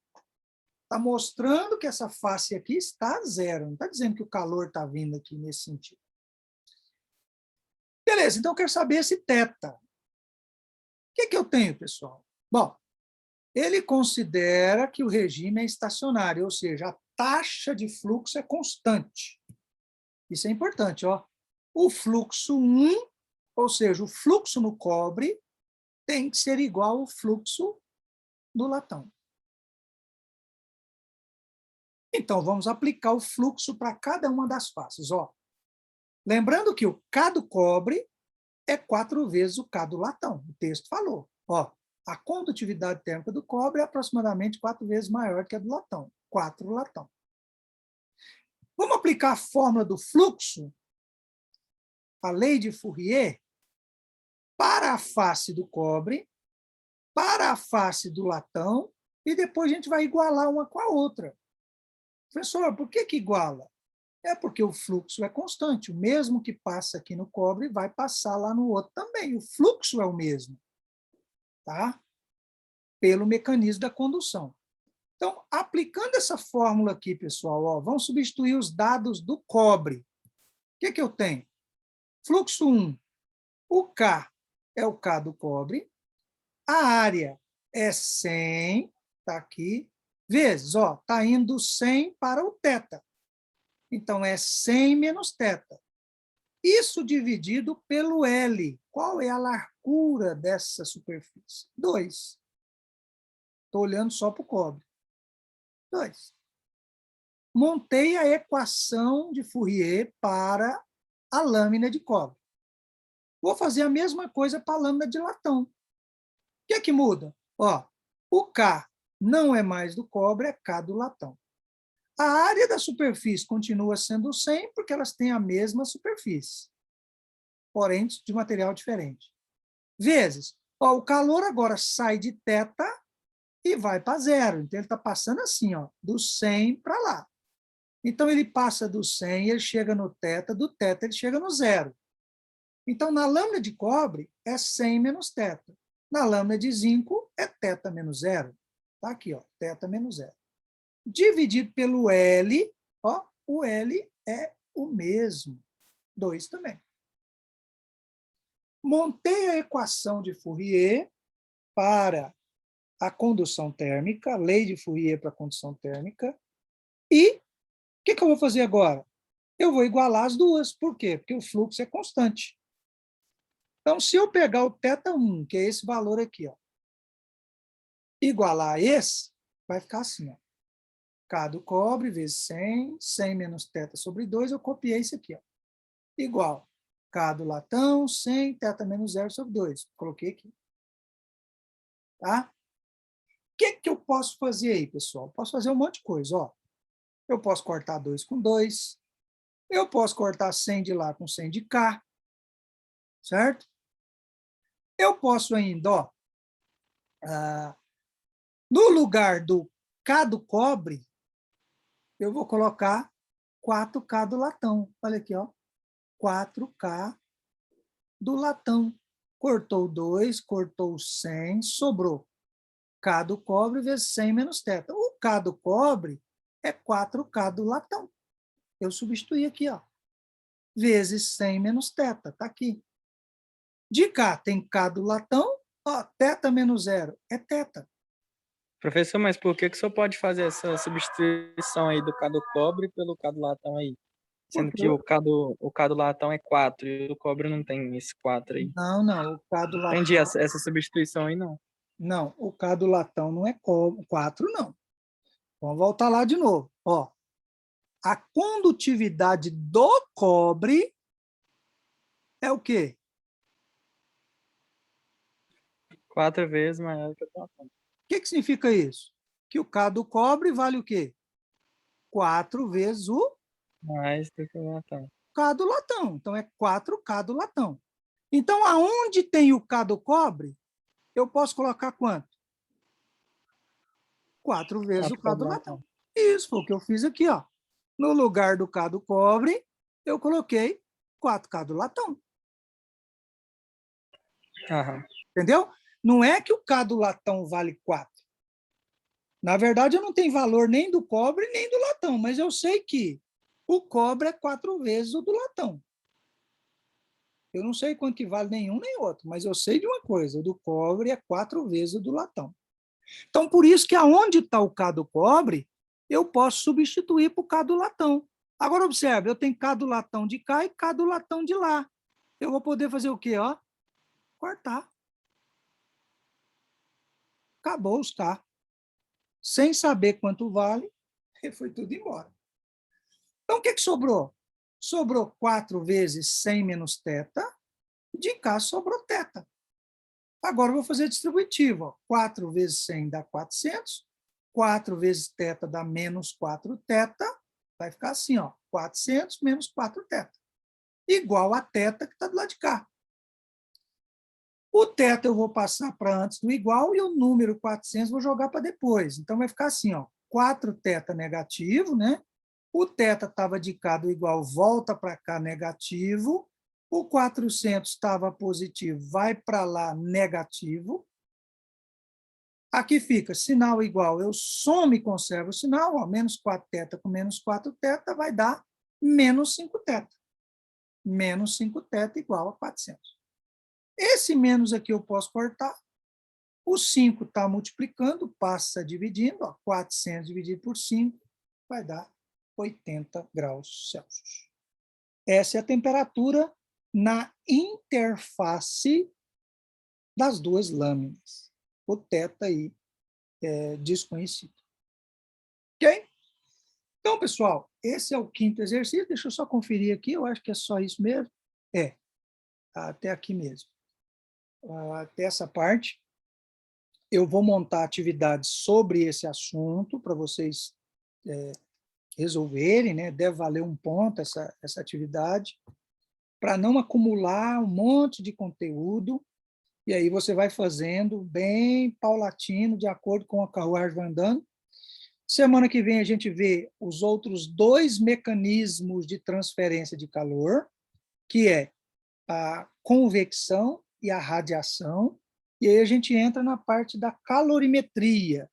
Está mostrando que essa face aqui está a 0. Não está dizendo que o calor está vindo aqui nesse sentido. Beleza, então eu quero saber esse θ. O que eu tenho, pessoal? Bom, ele considera que o regime é estacionário, ou seja, a taxa de fluxo é constante. Isso é importante, ó. o fluxo 1, ou seja, o fluxo no cobre, tem que ser igual ao fluxo do latão. Então, vamos aplicar o fluxo para cada uma das faces. Ó. Lembrando que o K do cobre é 4 vezes o K do latão. O texto falou. Ó, a condutividade térmica do cobre é aproximadamente 4 vezes maior que a do latão. 4 latão. Vamos aplicar a fórmula do fluxo, a lei de Fourier, para a face do cobre, para a face do latão, e depois a gente vai igualar uma com a outra. Professor, por que iguala? É porque o fluxo é constante. O mesmo que passa aqui no cobre vai passar lá no outro também. O fluxo é o mesmo. Tá? Pelo mecanismo da condução. Então, aplicando essa fórmula aqui, pessoal, ó, vamos substituir os dados do cobre. O que eu tenho? Fluxo 1. O K é o K do cobre. A área é 100, está aqui, vezes, ó, está indo 100 para o θ. Então, é 100 menos θ. Isso dividido pelo L. Qual é a largura dessa superfície? 2. Estou olhando só para o cobre. 2. Montei a equação de Fourier para a lâmina de cobre. Vou fazer a mesma coisa para a lâmina de latão. O que muda? Ó, o K não é mais do cobre, é K do latão. A área da superfície continua sendo 100 porque elas têm a mesma superfície, porém de material diferente. Vezes, ó, o calor agora sai de θ e vai para zero. Então, ele está passando assim, ó, do 100 para lá. Então, ele passa do 100, ele chega no θ, do θ ele chega no zero. Então, na lâmina de cobre, é 100 menos θ. Na lâmina de zinco, é θ menos zero. Está aqui, ó, θ menos zero. Dividido pelo L, ó, o L é o mesmo. 2 também. Montei a equação de Fourier para a condução térmica, a lei de Fourier para a condução térmica, e o que eu vou fazer agora? Eu vou igualar as duas. Por quê? Porque o fluxo é constante. Então, se eu pegar o θ1, que é esse valor aqui, ó, igualar esse, vai ficar assim, ó. K do cobre vezes 100, 100 menos θ sobre 2, eu copiei isso aqui, ó. Igual K do latão, 100, θ menos 0 sobre 2. Coloquei aqui. Tá? O que eu posso fazer aí, pessoal? Posso fazer um monte de coisa, ó. Eu posso cortar 2 com 2. Eu posso cortar 100 de lá com 100 de cá. Certo? Eu posso ainda, ó, no lugar do K do cobre, eu vou colocar 4K do latão. Olha aqui, ó. 4K do latão. Cortou 2, cortou 100, sobrou K do cobre vezes 100 menos θ. O K do cobre é 4K do latão. Eu substituí aqui, ó. Vezes 100 menos θ. Está aqui. De cá tem K do latão, ó, θ menos 0 é θ. Professor, mas por que o senhor pode fazer essa substituição aí do K do cobre pelo K do latão aí? Sendo que o K do latão é 4 e o do cobre não tem esse 4 aí. Não, o K do latão... Entendi essa substituição aí, não. Não, o K do latão não é 4, não. Vamos voltar lá de novo. Ó, a condutividade do cobre é o quê? 4 vezes maior que o latão. O que significa isso? Que o K do cobre vale o quê? 4 vezes o Mais do que o latão. K do latão. Então, é 4K do latão. Então, aonde tem o K do cobre, eu posso colocar quanto? 4 vezes o K do latão. Isso foi o que eu fiz aqui, ó. No lugar do K do cobre, eu coloquei 4K do latão. Aham. Entendeu? Não é que o K do latão vale 4. Na verdade, eu não tenho valor nem do cobre, nem do latão, mas eu sei que o cobre é 4 vezes o do latão. Eu não sei quanto que vale nenhum nem outro, mas eu sei de uma coisa, o do cobre é 4 vezes o do latão. Então, por isso que aonde está o K do cobre, eu posso substituir por K do latão. Agora, observe, eu tenho K do latão de cá e K do latão de lá. Eu vou poder fazer o quê? Ó? Cortar. Acabou os K. Sem saber quanto vale, foi tudo embora. Então, o que sobrou? Sobrou 4 vezes 100 menos θ, de cá sobrou θ. Agora eu vou fazer distributivo. Ó. 4 vezes 100 dá 400, 4 vezes θ dá menos 4θ, vai ficar assim, ó, 400 menos 4θ, igual a θ que está do lado de cá. O θ eu vou passar para antes do igual e o número 400 vou jogar para depois. Então, vai ficar assim, ó, 4θ negativo, né? O θ estava de cá do igual, volta para cá negativo. O 400 estava positivo, vai para lá negativo. Aqui fica sinal igual, eu somo e conservo o sinal, ó, menos 4θ com menos 4θ vai dar menos 5θ. Menos 5θ igual a 400. Esse menos aqui eu posso cortar. O 5 está multiplicando, passa dividindo, ó, 400 dividido por 5 vai dar 80 graus Celsius. Essa é a temperatura na interface das duas lâminas. O θ aí é desconhecido. Ok? Então, pessoal, esse é o 5º exercício. Deixa eu só conferir aqui, eu acho que é só isso mesmo. É, até aqui mesmo. Até essa parte. Eu vou montar atividades sobre esse assunto para vocês resolverem, né? Deve valer um ponto essa atividade, para não acumular um monte de conteúdo, e aí você vai fazendo bem paulatino, de acordo com a carruagem vai andando. Semana que vem a gente vê os outros 2 mecanismos de transferência de calor, que é a convecção e a radiação, e aí a gente entra na parte da calorimetria,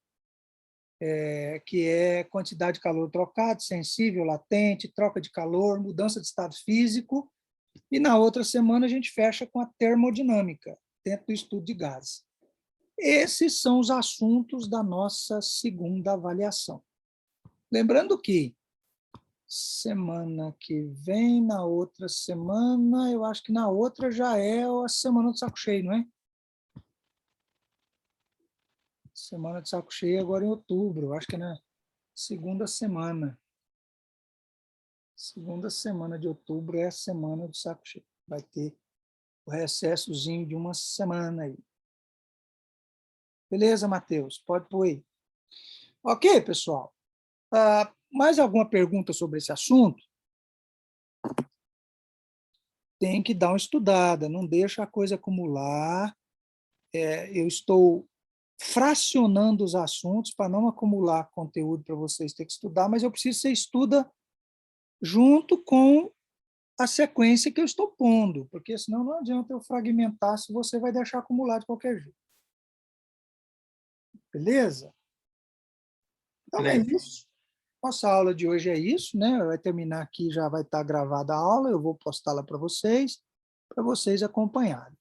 que é quantidade de calor trocado, sensível, latente, troca de calor, mudança de estado físico, e na outra semana a gente fecha com a termodinâmica, dentro do estudo de gases. Esses são os assuntos da nossa 2ª avaliação. Lembrando que semana que vem, na outra semana, eu acho que na outra já é a semana do saco cheio, não é? Semana de saco cheio agora em outubro, acho que é na 2ª semana. 2ª semana de outubro é a semana do saco cheio. Vai ter o recessozinho de uma semana aí. Beleza, Matheus? Pode pôr aí. Ok, pessoal. Mais alguma pergunta sobre esse assunto? Tem que dar uma estudada, não deixa a coisa acumular. Eu estou fracionando os assuntos para não acumular conteúdo para vocês terem que estudar, mas eu preciso que você estuda junto com a sequência que eu estou pondo, porque senão não adianta eu fragmentar se você vai deixar acumular de qualquer jeito. Beleza? Então é isso. Nossa aula de hoje é isso, né? Vai terminar aqui, já vai estar gravada a aula, eu vou postá-la para vocês acompanharem.